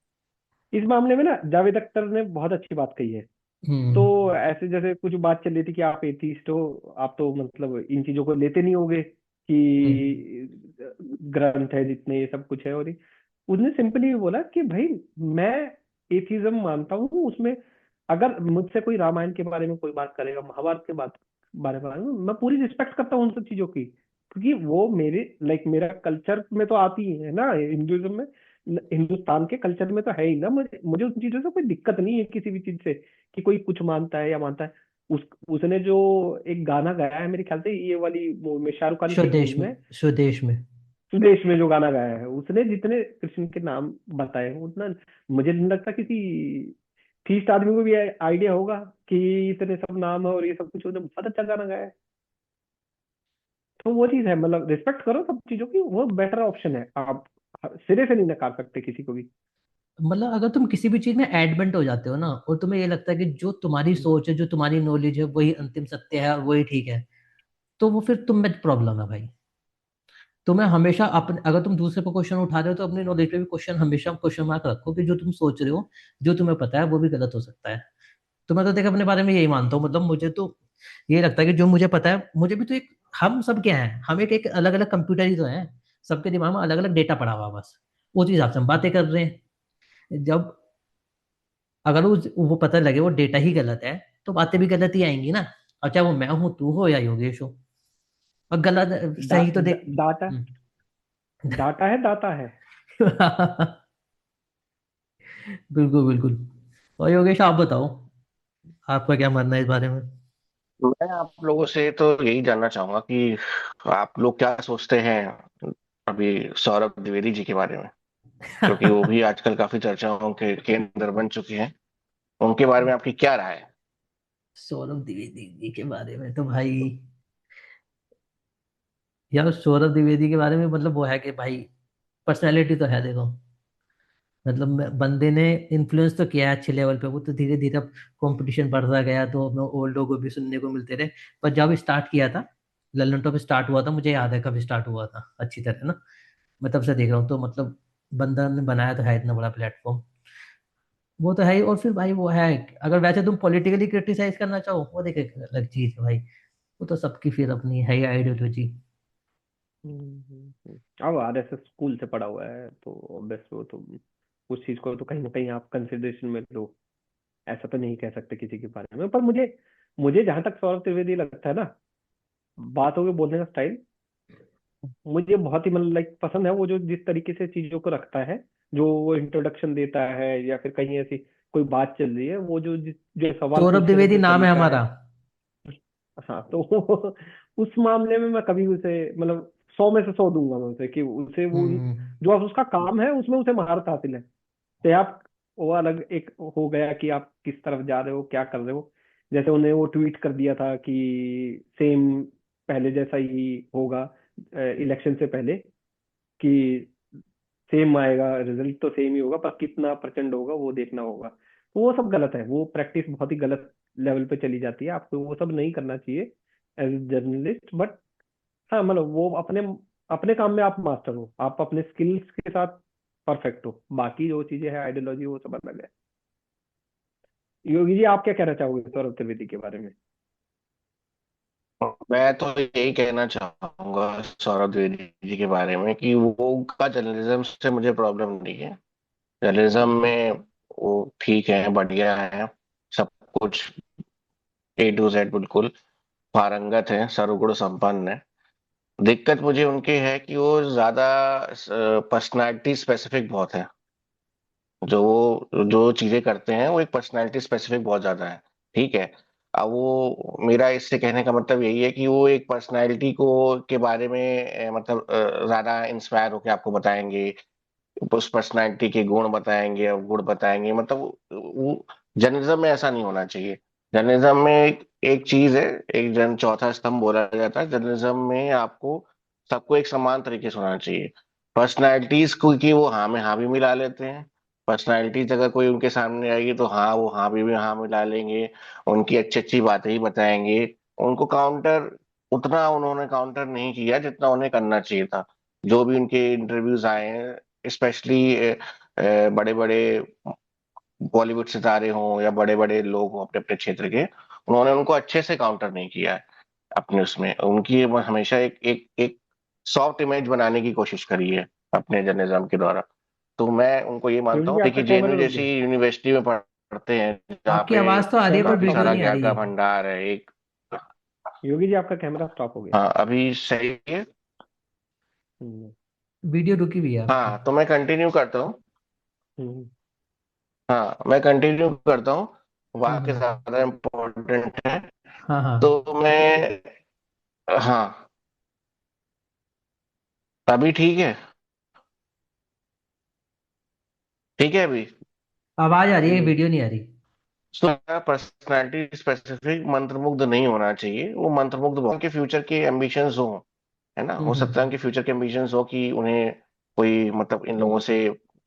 इस मामले में ना जावेद अख्तर ने बहुत अच्छी बात कही है। तो हम्म ऐसे जैसे कुछ बात चल रही थी कि आप एथीस्ट हो, आप तो मतलब इन चीजों को लेते नहीं होगे हम्म कि ग्रंथ है जितने ये सब कुछ है, और उसने सिंपली ये बोला कि भाई मैं एथीज्म मानता हूँ उसमें, अगर मुझसे कोई रामायण के बारे में कोई बात करेगा, महाभारत के बारे में, मैं पूरी रिस्पेक्ट करता हूँ उन सब चीजों की, क्योंकि वो मेरे लाइक मेरा कल्चर में तो आती ही है ना, हिंदुइज्म में, हिंदुस्तान के कल्चर में तो है ही ना, मुझे मुझे उन चीजों से कोई दिक्कत नहीं है किसी भी चीज से, कि कोई कुछ मानता है या मानता है। उसने जो एक गाना गाया है मेरे ख्याल से ये वाली मूवी में, शाहरुख खान की मूवी स्वदेश में, में, स्वदेश में। स्वदेश में जो गाना गाया है उसने, जितने कृष्ण के नाम बताए हैं उतना मुझे नहीं लगता किसी थीस्ट आदमी को भी आइडिया होगा कि इतने सब नाम है और ये सब कुछ, उसने बहुत अच्छा गाना गाया है। तो वो चीज है, मतलब रिस्पेक्ट करो सब चीजों की, वो बेटर ऑप्शन है, आप सिरे से नहीं नकार सकते किसी को भी। मतलब अगर तुम किसी भी चीज में एडमेंट हो जाते हो ना, और तुम्हें ये लगता है कि जो तुम्हारी सोच है, जो तुम्हारी नॉलेज है वही अंतिम सत्य है और वही ठीक है, तो वो फिर तुम में प्रॉब्लम है भाई। तुम्हें हमेशा अपने, अगर तुम दूसरे पर क्वेश्चन उठा रहे हो तो अपनी नॉलेज पे भी क्वेश्चन, हमेशा क्वेश्चन मार्क रखो कि जो तुम सोच रहे हो, जो तुम्हें पता है वो भी गलत हो सकता है। तो मैं तो देख अपने बारे में यही मानता हूँ, मतलब मुझे तो ये लगता है कि जो मुझे पता है, मुझे भी तो एक, हम सब क्या है, हम एक एक अलग अलग कंप्यूटर ही तो हैं। सबके दिमाग में अलग अलग डेटा पड़ा हुआ है बस, उस हिसाब से हम बातें कर रहे हैं। जब अगर वो पता लगे वो डेटा ही गलत है, तो बातें भी गलत ही आएंगी ना। अब चाहे वो मैं हूं, तू हो या योगेश हो। और गलत सही तो देख। डाटा, हम्म। डाटा है, दाता है। बिल्कुल बिल्कुल। और योगेश आप बताओ, आपका क्या मानना है इस बारे में। मैं आप लोगों से तो यही जानना चाहूंगा कि आप लोग क्या सोचते हैं अभी सौरभ द्विवेदी जी के बारे में, क्योंकि वो भी आजकल काफी चर्चाओं के केंद्र बन चुके हैं। उनके बारे में आपकी क्या राय है? सौरभ द्विवेदी जी के बारे में तो भाई, यार सौरभ द्विवेदी के बारे में मतलब वो है कि भाई पर्सनैलिटी तो है देखो। मतलब बंदे ने इन्फ्लुएंस तो किया है अच्छे लेवल पे, वो तो धीरे धीरे अब कंपटीशन बढ़ता गया तो हमें और लोगों भी सुनने को मिलते रहे। पर जब स्टार्ट किया था, लल्लन टॉप स्टार्ट हुआ था, मुझे याद है कब स्टार्ट हुआ था अच्छी तरह ना। मैं तब से देख रहा हूँ, तो मतलब बंदा ने बनाया तो है इतना बड़ा प्लेटफॉर्म, वो तो है ही। और फिर भाई वो है, अगर वैसे तुम पॉलिटिकली क्रिटिसाइज करना चाहो वो देखे अलग चीज है भाई, वो तो सबकी फिर अपनी है ही आइडियोलॉजी। अब आरएसएस स्कूल से पढ़ा हुआ है तो ऑब्वियस वो तो उस चीज को तो कहीं ना कहीं आप कंसिडरेशन में लो। ऐसा तो नहीं कह सकते किसी के बारे में। पर मुझे मुझे जहां तक सौरभ त्रिवेदी लगता है ना, बातों के बोलने का स्टाइल मुझे बहुत ही मतलब लाइक पसंद है। वो जो जिस तरीके से चीजों को रखता है, जो वो इंट्रोडक्शन देता है या फिर कहीं ऐसी कोई बात चल रही है, वो जो सवाल सौरभ पूछने का द्विवेदी जो नाम है तरीका है। हमारा। हाँ तो उस मामले में मैं कभी उसे मतलब 100 में से 100 दूंगा मैं उसे कि उसे वो हम्म। जो आप उसका काम है उसमें उसे महारत हासिल है। चाहे आप वो अलग एक हो गया कि आप किस तरफ जा रहे हो क्या कर रहे हो। जैसे उन्हें वो ट्वीट कर दिया था कि सेम पहले जैसा ही होगा इलेक्शन से पहले, कि सेम आएगा, रिजल्ट तो सेम ही होगा पर कितना प्रचंड होगा वो देखना होगा। तो वो सब गलत है, वो प्रैक्टिस बहुत ही गलत लेवल पे चली जाती है। आपको वो सब नहीं करना चाहिए एज जर्नलिस्ट। बट हाँ मतलब वो अपने अपने काम में आप मास्टर हो, आप अपने स्किल्स के साथ परफेक्ट हो। बाकी जो चीजें हैं आइडियोलॉजी वो सब अलग है। योगी जी आप क्या कहना चाहोगे सौरभ त्रिवेदी के बारे में? मैं तो यही कहना चाहूंगा सौरभ द्विवेदी जी के बारे में कि वो का जर्नलिज्म से मुझे प्रॉब्लम नहीं है। जर्नलिज्म में वो ठीक है, बढ़िया है, सब कुछ A to Z बिल्कुल पारंगत है, सर्वगुण संपन्न है। दिक्कत मुझे उनकी है कि वो ज्यादा पर्सनालिटी स्पेसिफिक बहुत है। जो जो चीजें करते हैं वो एक पर्सनालिटी स्पेसिफिक बहुत ज्यादा है। ठीक है। अब वो मेरा इससे कहने का मतलब यही है कि वो एक पर्सनालिटी को के बारे में मतलब ज्यादा इंस्पायर होकर आपको बताएंगे, उस पर्सनालिटी के गुण बताएंगे, अवगुण बताएंगे। मतलब वो जर्नलिज्म में ऐसा नहीं होना चाहिए। जर्नलिज्म में एक चीज है, एक जन चौथा स्तंभ बोला जाता है जर्नलिज्म में, आपको सबको एक समान तरीके से होना चाहिए। पर्सनालिटीज को कि वो हाँ में हाँ भी मिला लेते हैं। पर्सनालिटीज अगर कोई उनके सामने आएगी तो हाँ वो हाँ भी हाँ मिला लेंगे, उनकी अच्छी अच्छी बातें ही बताएंगे। उनको काउंटर उतना उन्होंने काउंटर नहीं किया जितना उन्हें करना चाहिए था। जो भी उनके इंटरव्यूज आए हैं, स्पेशली बड़े बड़े बॉलीवुड सितारे हों या बड़े बड़े लोग हों अपने अपने क्षेत्र के, उन्होंने उनको अच्छे से काउंटर नहीं किया है। अपने उसमें उनकी हमेशा एक एक एक सॉफ्ट इमेज बनाने की कोशिश करी है अपने जर्नलिज्म के द्वारा। तो मैं उनको ये मानता योगी जी हूँ आपका कि कैमरा जेएनयू रुक गया। जैसी यूनिवर्सिटी में पढ़ते हैं जहाँ आपकी पे आवाज तो आ रही है कैमरा पर काफी स्टॉप हो वीडियो सारा नहीं आ गया। रही ज्ञान का है। भंडार है एक। योगी जी आपका कैमरा स्टॉप हो गया। हाँ अभी सही है। हम्म। वीडियो रुकी हुई है आपकी। हाँ तो मैं कंटिन्यू करता हूँ। हम्म। हाँ मैं कंटिन्यू करता हूँ, वाक्य हम्म। ज्यादा इम्पोर्टेंट है। हाँ हाँ। तो मैं, हाँ अभी ठीक है, ठीक है अभी। आवाज आ रही है, हम्म। वीडियो नहीं आ रही। तो पर्सनालिटी स्पेसिफिक मंत्रमुग्ध नहीं होना चाहिए। वो मंत्रमुग्ध उनके फ्यूचर के एम्बिशंस हो, है ना, हो सकता है हम्म। उनके फ्यूचर के एम्बिशंस हो कि उन्हें कोई मतलब इन लोगों से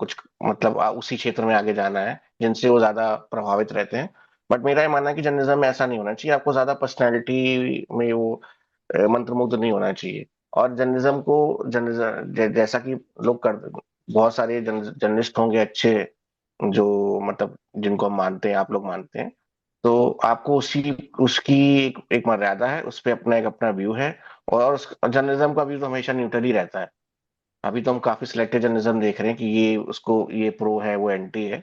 कुछ मतलब उसी क्षेत्र में आगे जाना है जिनसे वो ज्यादा प्रभावित रहते हैं। बट मेरा ये मानना है कि जर्नलिज्म में ऐसा नहीं होना चाहिए। आपको ज्यादा पर्सनैलिटी में वो मंत्रमुग्ध नहीं होना चाहिए। और जर्नलिज्म को जर्नलिज्म जैसा कि लोग कर बहुत सारे जर्नलिस्ट होंगे अच्छे, जो मतलब जिनको हम मानते हैं, आप लोग मानते हैं, तो आपको उसी उसकी एक मर्यादा है, उस पे अपना एक अपना व्यू है। और जर्नलिज्म का व्यू तो हमेशा न्यूट्रल ही रहता है। अभी तो हम काफी सिलेक्टिव जर्नलिज्म देख रहे हैं कि ये उसको ये प्रो है वो एंटी है,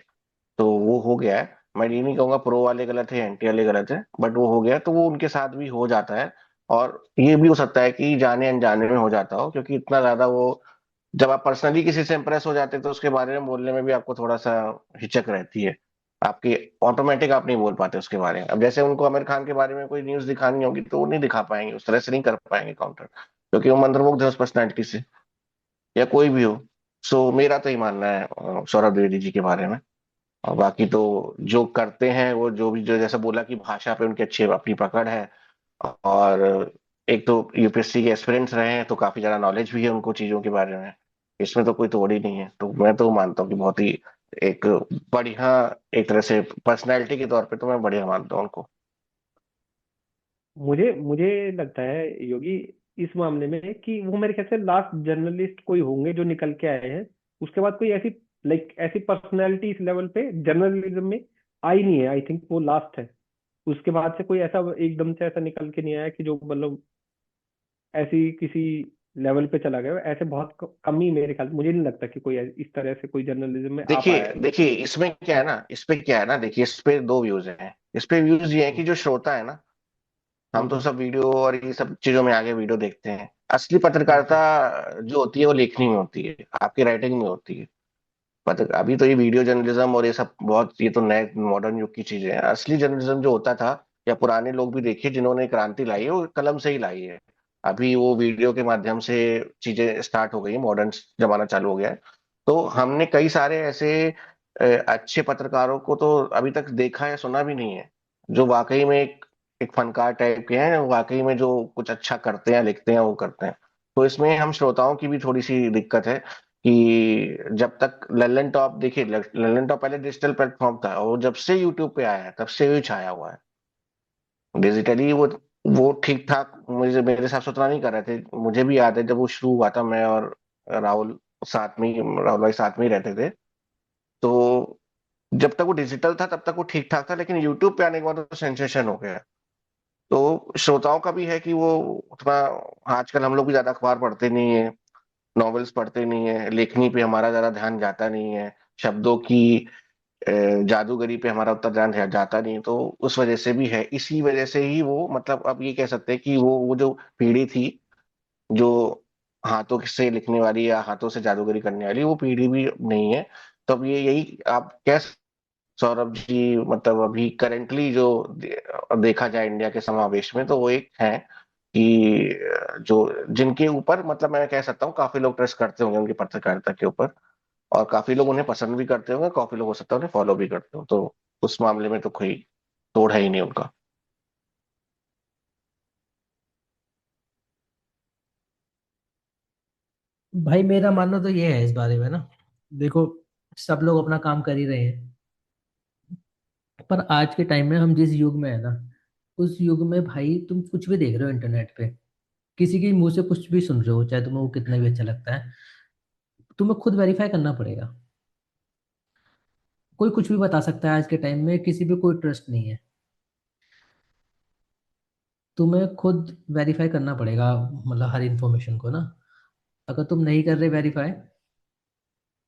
तो वो हो गया है। मैं ये नहीं कहूंगा प्रो वाले गलत है एंटी वाले गलत है, बट वो हो गया तो वो उनके साथ भी हो जाता है। और ये भी हो सकता है कि जाने अनजाने में हो जाता हो, क्योंकि इतना ज्यादा वो जब आप पर्सनली किसी से इंप्रेस हो जाते हैं तो उसके बारे में बोलने में भी आपको थोड़ा सा हिचक रहती है आपकी। ऑटोमेटिक आप नहीं बोल पाते उसके बारे में। अब जैसे उनको आमिर खान के बारे में कोई न्यूज दिखानी होगी तो वो नहीं दिखा पाएंगे, उस तरह से नहीं कर पाएंगे काउंटर, क्योंकि वो मंत्रमुग्ध है उस पर्सनैलिटी से, या कोई भी हो। सो मेरा तो ही मानना है सौरभ द्विवेदी जी के बारे में। और बाकी तो जो करते हैं वो जो भी, जो जैसा बोला कि भाषा पे उनकी अच्छी अपनी पकड़ है, और एक तो यूपीएससी के एस्पिरेंट्स रहे हैं तो काफी ज्यादा नॉलेज भी है उनको चीजों के बारे में। इसमें तो कोई तोड़ ही नहीं है। तो मैं तो मानता हूँ कि बहुत ही एक बढ़िया, एक तरह से पर्सनैलिटी के तौर पे तो मैं बढ़िया मानता हूँ उनको। मुझे मुझे लगता है योगी इस मामले में कि वो मेरे ख्याल से लास्ट जर्नलिस्ट कोई होंगे जो निकल के आए हैं। उसके बाद कोई ऐसी लाइक ऐसी पर्सनैलिटी इस लेवल पे जर्नलिज्म में आई नहीं है। आई थिंक वो लास्ट है। उसके बाद से कोई ऐसा एकदम से ऐसा निकल के नहीं आया कि जो मतलब ऐसी किसी लेवल पे चला गया। ऐसे बहुत कम ही मेरे ख्याल, मुझे नहीं लगता कि कोई इस तरह से कोई जर्नलिज्म में आ देखिए पाया है। देखिए इसमें क्या है ना, इस पे क्या है ना, देखिए इस पे दो व्यूज हैं। इस पे व्यूज ये है कि जो श्रोता है ना, हम तो हम्म सब वीडियो और ये सब चीजों में आगे वीडियो देखते हैं। असली हम्म पत्रकारिता जो होती है वो लेखनी में होती है, आपकी राइटिंग में होती है। पत्र अभी तो ये वीडियो जर्नलिज्म और ये सब बहुत, ये तो नए मॉडर्न युग की चीजें हैं। असली जर्नलिज्म जो होता था, या पुराने लोग भी देखिए जिन्होंने क्रांति लाई है, वो कलम से ही लाई है। अभी वो वीडियो के माध्यम से चीजें स्टार्ट हो गई है, मॉडर्न जमाना चालू हो गया है। तो हमने कई सारे ऐसे अच्छे पत्रकारों को तो अभी तक देखा या सुना भी नहीं है, जो वाकई में एक फनकार टाइप के हैं, वाकई में जो कुछ अच्छा करते हैं, लिखते हैं, वो करते हैं। तो इसमें हम श्रोताओं की भी थोड़ी सी दिक्कत है कि जब तक लल्लन टॉप, देखिए लल्लन टॉप पहले डिजिटल प्लेटफॉर्म था, और जब से यूट्यूब पे आया है तब से ही छाया हुआ है डिजिटली। वो ठीक ठाक मुझे, मेरे हिसाब से उतना नहीं कर रहे थे। मुझे भी याद है जब वो शुरू हुआ था, मैं और राहुल साथ में राहुल भाई साथ में ही रहते थे। तो जब तक वो डिजिटल था तब तक वो ठीक ठाक था, लेकिन यूट्यूब पे आने के बाद तो सेंसेशन हो गया। तो श्रोताओं का भी है कि वो उतना, आजकल हम लोग भी ज्यादा अखबार पढ़ते नहीं है, नॉवेल्स पढ़ते नहीं है, लेखनी पे हमारा ज्यादा ध्यान जाता नहीं है, शब्दों की अ, जादूगरी पे हमारा उतना ध्यान जाता नहीं है। तो उस वजह से भी है, इसी वजह से ही वो, मतलब अब ये कह सकते हैं कि वो जो पीढ़ी थी, जो हाथों से लिखने वाली या हाथों से जादूगरी करने वाली, वो पीढ़ी भी नहीं है। तो अब ये यही आप कह, सौरभ जी, मतलब अभी करेंटली जो देखा जाए इंडिया के समावेश में, तो वो एक है कि जो जिनके ऊपर, मतलब मैं कह सकता हूँ काफी लोग ट्रस्ट करते होंगे उनकी पत्रकारिता के ऊपर, और काफी लोग उन्हें पसंद भी करते होंगे, काफी लोग हो सकता है उन्हें फॉलो भी करते हो। तो उस मामले में तो कोई तोड़ है ही नहीं उनका। भाई मेरा मानना तो ये है इस बारे में ना, देखो सब लोग अपना काम कर ही रहे हैं, पर आज के टाइम में हम जिस युग में है ना, उस युग में भाई तुम कुछ भी देख रहे हो इंटरनेट पे, किसी के मुंह से कुछ भी सुन रहे हो, चाहे तुम्हें वो कितना भी अच्छा लगता है, तुम्हें खुद वेरीफाई करना पड़ेगा। कोई कुछ भी बता सकता है आज के टाइम में, किसी पे कोई ट्रस्ट नहीं है। तुम्हें खुद वेरीफाई करना पड़ेगा, मतलब हर इंफॉर्मेशन को ना। अगर तुम नहीं कर रहे वेरीफाई,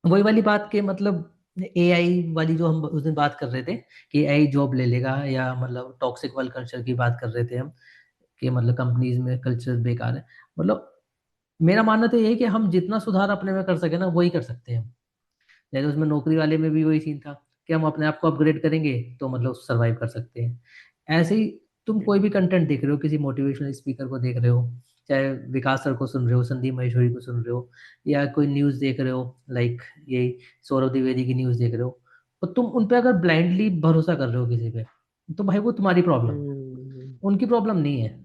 वही वाली बात के मतलब एआई वाली जो हम उस दिन बात कर रहे थे कि एआई जॉब ले लेगा, या मतलब टॉक्सिक वर्क कल्चर की बात कर रहे थे हम, कि मतलब कंपनीज में कल्चर बेकार है। मतलब मेरा मानना तो ये है कि हम जितना सुधार अपने में कर सके ना, वही कर सकते हैं हम। जैसे उसमें नौकरी वाले में भी वही सीन था कि हम अपने आप को अपग्रेड करेंगे तो मतलब सरवाइव कर सकते हैं। ऐसे ही तुम कोई भी कंटेंट देख रहे हो, किसी मोटिवेशनल स्पीकर को देख रहे हो, चाहे विकास सर को सुन रहे हो, संदीप महेश्वरी को सुन रहे हो, या कोई न्यूज़ देख रहे हो, लाइक यही सौरभ द्विवेदी की न्यूज़ देख रहे हो, तो तुम उन पे अगर ब्लाइंडली भरोसा कर रहे हो किसी पे, तो भाई वो तुम्हारी प्रॉब्लम, हम्म उनकी प्रॉब्लम नहीं है।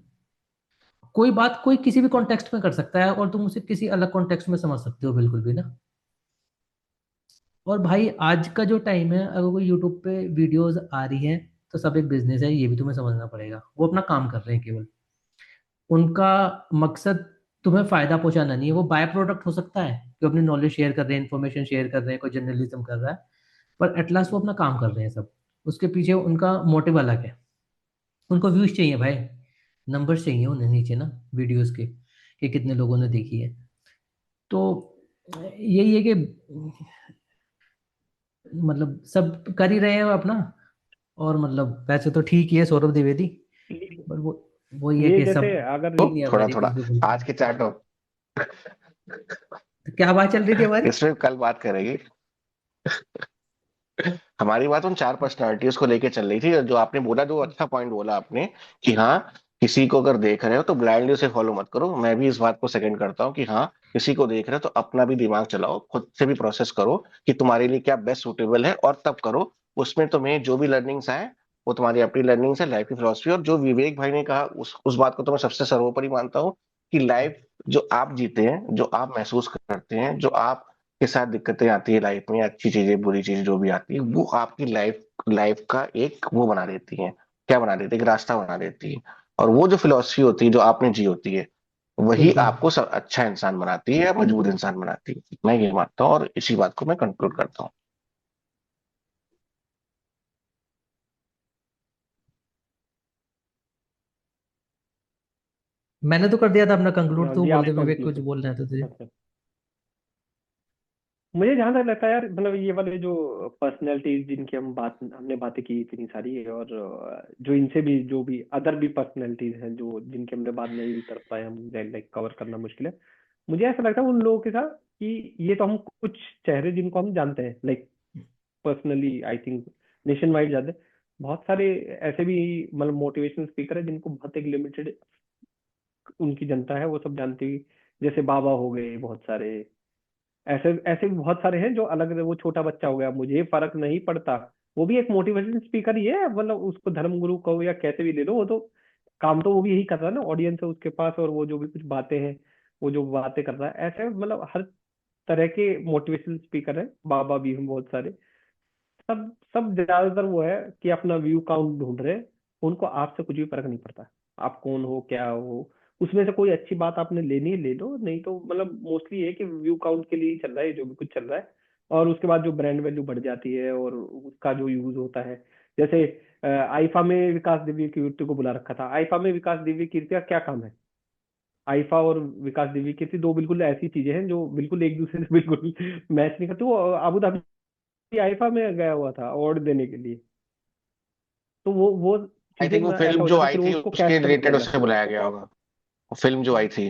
कोई बात कोई किसी भी कॉन्टेक्स्ट में कर सकता है, और तुम उसे किसी अलग कॉन्टेक्स्ट में समझ सकते हो बिल्कुल भी ना। और भाई आज का जो टाइम है, अगर कोई यूट्यूब पे वीडियोस आ रही है, तो सब एक बिजनेस है, ये भी तुम्हें समझना पड़ेगा। वो अपना काम कर रहे हैं केवल, उनका मकसद तुम्हें फायदा पहुंचाना नहीं है। वो बाय प्रोडक्ट हो सकता है कि अपनी नॉलेज शेयर कर रहे हैं, इन्फॉर्मेशन शेयर कर रहे हैं, कोई जर्नलिज्म कर रहा है, पर एटलास्ट वो अपना काम कर रहे हैं सब। उसके पीछे उनका मोटिव अलग है। उनको व्यूज चाहिए भाई, नंबर्स चाहिए उन्हें नीचे ना, वीडियोस के कि कितने लोगों ने देखी है। तो यही है कि मतलब सब कर ही रहे हैं अपना। और मतलब वैसे तो ठीक ही है सौरभ द्विवेदी, पर वो ये ये कि सब जैसे अगर तो नहीं है थोड़ा हमारी थोड़ा बिल्कुल। आज के चार्ट, तो क्या बात चल रही थी हमारी? इसमें कल बात करेंगे। हमारी बात उन चार पर्सनालिटीज को लेके चल रही थी, और जो आपने बोला, जो अच्छा पॉइंट बोला आपने, कि हाँ, किसी को अगर देख रहे हो तो ब्लाइंडली उसे फॉलो मत करो। मैं भी इस बात को सेकंड करता हूँ कि हाँ, किसी को देख रहे हो तो अपना भी दिमाग चलाओ, खुद से भी प्रोसेस करो कि तुम्हारे लिए क्या बेस्ट सूटेबल है, और तब करो। उसमें तुम्हें जो भी लर्निंग्स आए, वो तुम्हारी अपनी लर्निंग्स है, लाइफ की फिलोसफी। और जो विवेक भाई ने कहा, उस बात को तो मैं सबसे सर्वोपरि मानता हूँ कि लाइफ जो आप जीते हैं, जो आप महसूस करते हैं, जो आप के साथ दिक्कतें आती है लाइफ में, अच्छी चीजें बुरी चीजें जो भी आती है, वो आपकी लाइफ लाइफ का एक वो बना देती है, क्या बना देती है, एक रास्ता बना देती है। और वो जो फिलॉसफी होती है जो आपने जी होती है, वही बिल्कुल। आपको अच्छा इंसान बनाती है या मजबूत इंसान बनाती है, मैं ये मानता हूँ और इसी बात को मैं कंक्लूड करता हूँ। मैंने तो कर दिया था अपना कंक्लूड, तो जी बोल आप दे विवेक, कुछ कंक्लूड। बोल रहे हैं तो तुझे। अच्छा, मुझे जहां तक लगता है यार, मतलब ये वाले जो पर्सनैलिटीज जिनकी हमने बातें की इतनी सारी, और जो इनसे भी जो भी अदर भी पर्सनैलिटीज हैं जो जिनके हमने बात नहीं भी कर पाए, हम लाइक कवर करना मुश्किल है। मुझे ऐसा लगता है उन लोगों के साथ कि ये तो हम कुछ चेहरे जिनको हम जानते हैं, like personally I think nation wide जानते हैं। बहुत सारे ऐसे भी मतलब मोटिवेशनल स्पीकर है जिनको बहुत एक लिमिटेड उनकी जनता है वो सब जानती हुई, जैसे बाबा हो गए बहुत सारे। ऐसे ऐसे भी बहुत सारे हैं जो अलग अलग, वो छोटा बच्चा हो गया मुझे फर्क नहीं पड़ता, वो भी एक मोटिवेशन स्पीकर ही है, मतलब उसको धर्म गुरु कहो या कैसे भी ले लो, वो तो काम तो वो भी यही कर रहा है ना, ऑडियंस है उसके पास, और वो जो भी कुछ बातें हैं, वो जो बातें कर रहा है, ऐसे मतलब हर तरह के मोटिवेशनल स्पीकर है, बाबा भी हैं बहुत सारे। सब सब ज्यादातर वो है कि अपना व्यू काउंट ढूंढ रहे हैं, उनको आपसे कुछ भी फर्क नहीं पड़ता, आप कौन हो क्या हो। उसमें से कोई अच्छी बात आपने लेनी है ले लो, नहीं तो मतलब मोस्टली ये है कि व्यू काउंट के लिए ही चल रहा है जो भी कुछ चल रहा है। और उसके बाद जो ब्रांड वैल्यू बढ़ जाती है और उसका जो यूज होता है, जैसे आईफा में विकास दिव्य कीर्ति को बुला रखा था। आईफा में विकास दिव्य कीर्ति का क्या काम है? आईफा और विकास दिव्य कीर्ति दो बिल्कुल ऐसी चीजें हैं जो बिल्कुल एक दूसरे से बिल्कुल मैच नहीं करती। वो अबू धाबी आईफा में गया हुआ था अवार्ड देने के लिए। तो वो आई चीजें थिंक वो ऐसा फिल्म हो जो जाता है, आई फिर थी उसको उसके कैश कर लिया रिलेटेड जाता उससे है। बुलाया गया होगा, वो फिल्म जो आई थी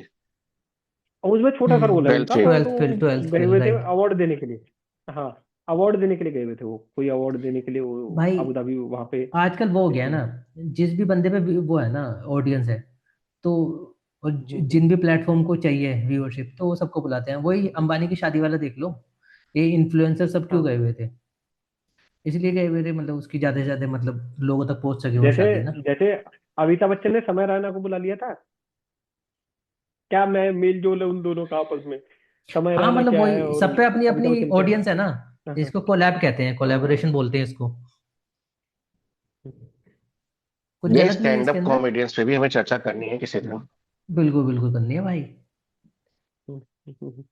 और उसमें छोटा सा रोल है ट्वेल्थ उनका, फेल। पर तो ट्वेल्थ फेल, ट्वेल्थ गए फेल, हुए थे राइट। अवार्ड देने के लिए। हाँ, अवार्ड देने के लिए गए हुए थे, वो कोई अवार्ड देने के लिए वो भाई अबू धाबी वहां पे। आजकल वो हो गया है ना, जिस भी बंदे पे वो है ना ऑडियंस है, तो और जिन भी प्लेटफॉर्म को चाहिए व्यूअरशिप, तो वो सबको बुलाते हैं। वही अंबानी की शादी वाला देख लो, ये इन्फ्लुएंसर सब क्यों गए हाँ, हुए थे? इसलिए गए हुए थे, मतलब उसकी ज्यादा से ज्यादा मतलब लोगों तक पहुंच सके वो जैसे शादी ना। जैसे अमिताभ बच्चन ने समय रैना को बुला लिया था, क्या मैं मेल जोल है उन दोनों का आपस में? समय हाँ रैना मतलब क्या है वही, और सब पे अपनी अमिताभ अपनी बच्चन क्या है? ऑडियंस है ना। हाँ हाँ इसको कोलैब कहते हैं, हाँ हाँ कोलैबोरेशन बोलते हैं इसको। कुछ ये गलत नहीं है स्टैंड इसके अप अंदर। कॉमेडियंस पे भी हमें चर्चा करनी है किसी दिन। बिल्कुल बिल्कुल करनी है भाई। हम्म, हम्म, हम्म।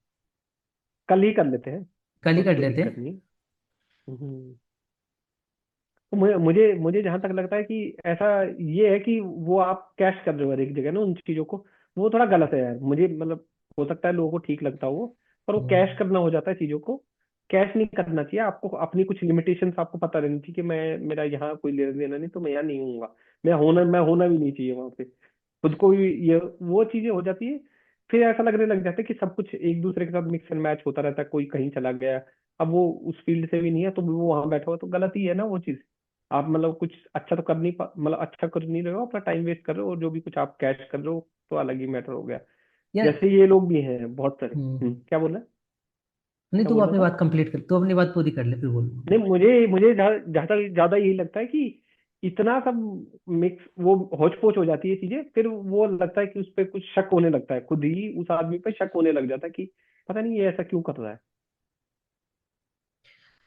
कल ही कर लेते हैं, कल ही उसमें कर कोई लेते दिक्कत हैं। नहीं। तो मुझे मुझे जहां तक लगता है कि ऐसा ये है कि वो आप कैश कर रहे हो हर एक जगह ना उन चीजों को, वो थोड़ा गलत है यार, मुझे मतलब हो सकता है लोगों को ठीक लगता हो वो, पर वो हम्म, कैश करना हो जाता है चीजों को। कैश नहीं करना चाहिए, आपको अपनी कुछ लिमिटेशंस आपको पता रहनी चाहिए कि मैं मेरा यहाँ कोई लेना देना नहीं, तो मैं यहाँ नहीं हूँगा। मैं होना भी नहीं चाहिए वहां पे, खुद को भी ये वो चीजें हो जाती है। फिर ऐसा लगने लग जाता है कि सब कुछ एक दूसरे के साथ मिक्स एंड मैच होता रहता है, कोई कहीं चला गया, अब वो उस फील्ड से भी नहीं है तो वो वहां बैठा हुआ, तो गलत ही है ना वो चीज। आप मतलब कुछ अच्छा तो कर नहीं मतलब अच्छा कर नहीं रहे हो, अपना टाइम वेस्ट कर रहे हो, और जो भी कुछ आप कैश कर रहे हो तो अलग ही मैटर हो गया। यार। जैसे ये लोग भी हैं बहुत सारे। हम्म। क्या बोल रहे हैं? नहीं, क्या तू बोल रहा अपनी था? बात कंप्लीट कर, तू अपनी बात पूरी कर ले फिर बोलूंगा। नहीं, मुझे मुझे जहाँ तक ज्यादा यही लगता है कि इतना सब मिक्स वो होच पोच हो जाती है चीजें, फिर वो लगता है कि उस पर कुछ शक होने लगता है, खुद ही उस आदमी पे शक होने लग जाता है कि पता नहीं ये ऐसा क्यों कर रहा है।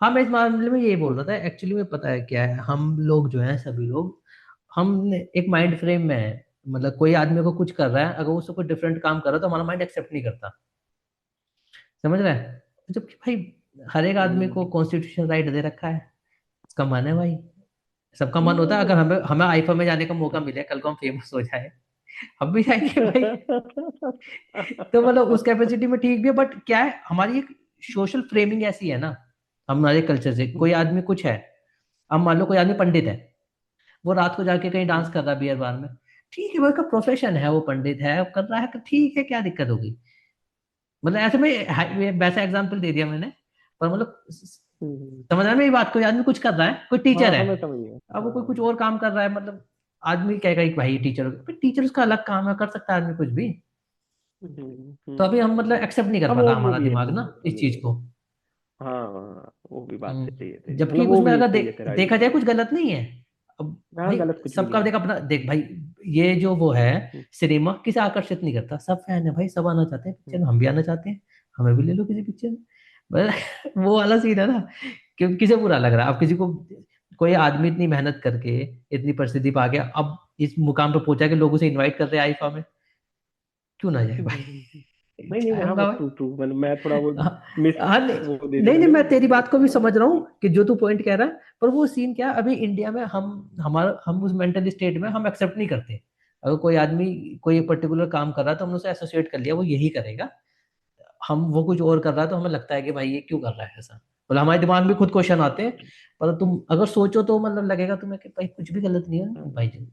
हाँ, मैं इस मामले में यही बोल तो रहा था, एक्चुअली में पता है क्या है, हम लोग जो हैं सभी लोग, हम एक माइंड फ्रेम में है। मतलब कोई आदमी को कुछ कर रहा है, अगर उससे कोई डिफरेंट काम कर रहा है तो हमारा माइंड एक्सेप्ट नहीं करता। समझ रहा है? जबकि भाई हर एक आदमी को हम्म, कॉन्स्टिट्यूशन राइट दे रखा है। उसका मन है भाई, सबका मन होता है। हम्म। अगर हमें हमें आईफा में जाने का मौका मिले, कल को हम फेमस हो जाए, हम भी जाएंगे भाई। तो मतलब उस कैपेसिटी में ठीक भी है, बट क्या है, हमारी एक सोशल फ्रेमिंग ऐसी है ना, हमारे कल्चर से। कोई आदमी कुछ है, अब मान लो कोई आदमी पंडित है, वो रात को जाके कहीं डांस कर रहा है बियर बार में, ठीक है, वो उसका प्रोफेशन है, वो पंडित है, कर रहा है, ठीक है, क्या दिक्कत होगी? मतलब ऐसे में वैसा एग्जाम्पल दे दिया मैंने, पर मतलब समझ रहा है मेरी बात? कोई आदमी कुछ कर रहा है, कोई टीचर है, हाँ, मैं समझ गया। अब वो कोई कुछ हाँ। और काम कर रहा है, मतलब आदमी कहेगा कि भाई टीचर हो गया, टीचर उसका अलग काम है, कर सकता है आदमी कुछ भी। तो अभी हम मतलब एक्सेप्ट नहीं कर हाँ, पाता वो हमारा भी है, दिमाग वो ना भी है, इस चीज को। हाँ हाँ, वो भी बात सही है तेरी, जबकि मतलब वो उसमें भी अगर सही है तेरा देखा जाए आइडिया। कुछ गलत नहीं है। अब हाँ, भाई गलत कुछ भी सबका नहीं देख अपना, देख भाई, ये जो वो है है। सिनेमा किसे आकर्षित नहीं करता, सब फैन है भाई, सब आना चाहते हैं पिक्चर में, हम भी आना चाहते हैं, हमें भी ले लो किसी पिक्चर में। बस वो वाला सीन है ना, कि किसे बुरा लग रहा है? अब किसी को, कोई आदमी इतनी मेहनत करके इतनी प्रसिद्धि पा गया, अब इस मुकाम पे पहुंचा कि लोग उसे इनवाइट कर रहे हैं आईफा में, क्यों ना जाए भाई? नहीं नहीं, हाँ जाऊंगा बस भाई। ट्रू ट्रू, मैं थोड़ा वो हाँ। मिस हाँ, वो दे नहीं दिया नहीं, मैंने। मैं तेरी बात को भी समझ रहा हूँ कि जो तू पॉइंट कह रहा है, पर वो सीन क्या है, अभी इंडिया में हम उस मेंटल स्टेट में हम एक्सेप्ट नहीं करते। अगर कोई आदमी कोई पर्टिकुलर काम कर रहा है तो हमने उसे एसोसिएट कर लिया वो यही करेगा। हम वो कुछ और कर रहा है तो हमें लगता है कि भाई ये क्यों कर रहा है ऐसा, मतलब हमारे दिमाग में खुद क्वेश्चन आते हैं। पर तुम अगर सोचो तो मतलब लगेगा तुम्हें कि भाई कुछ भी गलत नहीं है भाई जी,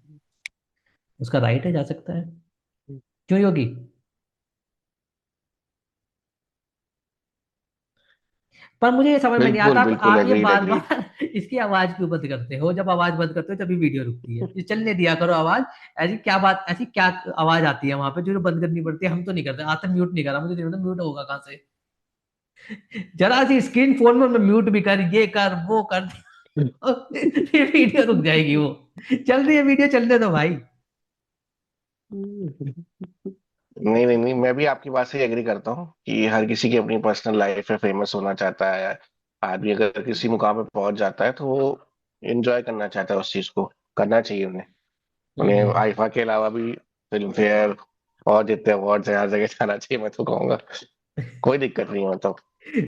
उसका राइट है, जा सकता है। क्यों योगी? पर मुझे ये समझ में नहीं आता, बिल्कुल बिल्कुल, आप ये एग्रीड बार एग्रीड। बार इसकी आवाज क्यों बंद करते हो? जब आवाज बंद करते हो तभी वीडियो रुकती है, ये चलने दिया करो आवाज। ऐसी क्या बात, ऐसी क्या आवाज आती है वहां पे जो बंद करनी पड़ती है? हम तो नहीं करते, आज तक म्यूट नहीं करा, मुझे नहीं पता म्यूट होगा कहाँ से। जरा सी स्क्रीन फोन में म्यूट भी कर, ये कर वो कर ये वीडियो रुक जाएगी वो। चल रही है वीडियो, चलने दो भाई। नहीं नहीं नहीं, मैं भी आपकी बात से एग्री करता हूँ कि हर किसी की अपनी पर्सनल लाइफ है, फेमस होना चाहता है। आदमी अगर किसी मुकाम पे पहुंच जाता है तो वो एंजॉय करना चाहता है, उस चीज को करना चाहिए उन्हें। उन्हें हम्म। आईफा के अलावा भी फिल्म फेयर और जितने अवार्ड्स हैं हर जगह जाना चाहिए, मैं तो कहूंगा। कोई दिक्कत नहीं है मतलब।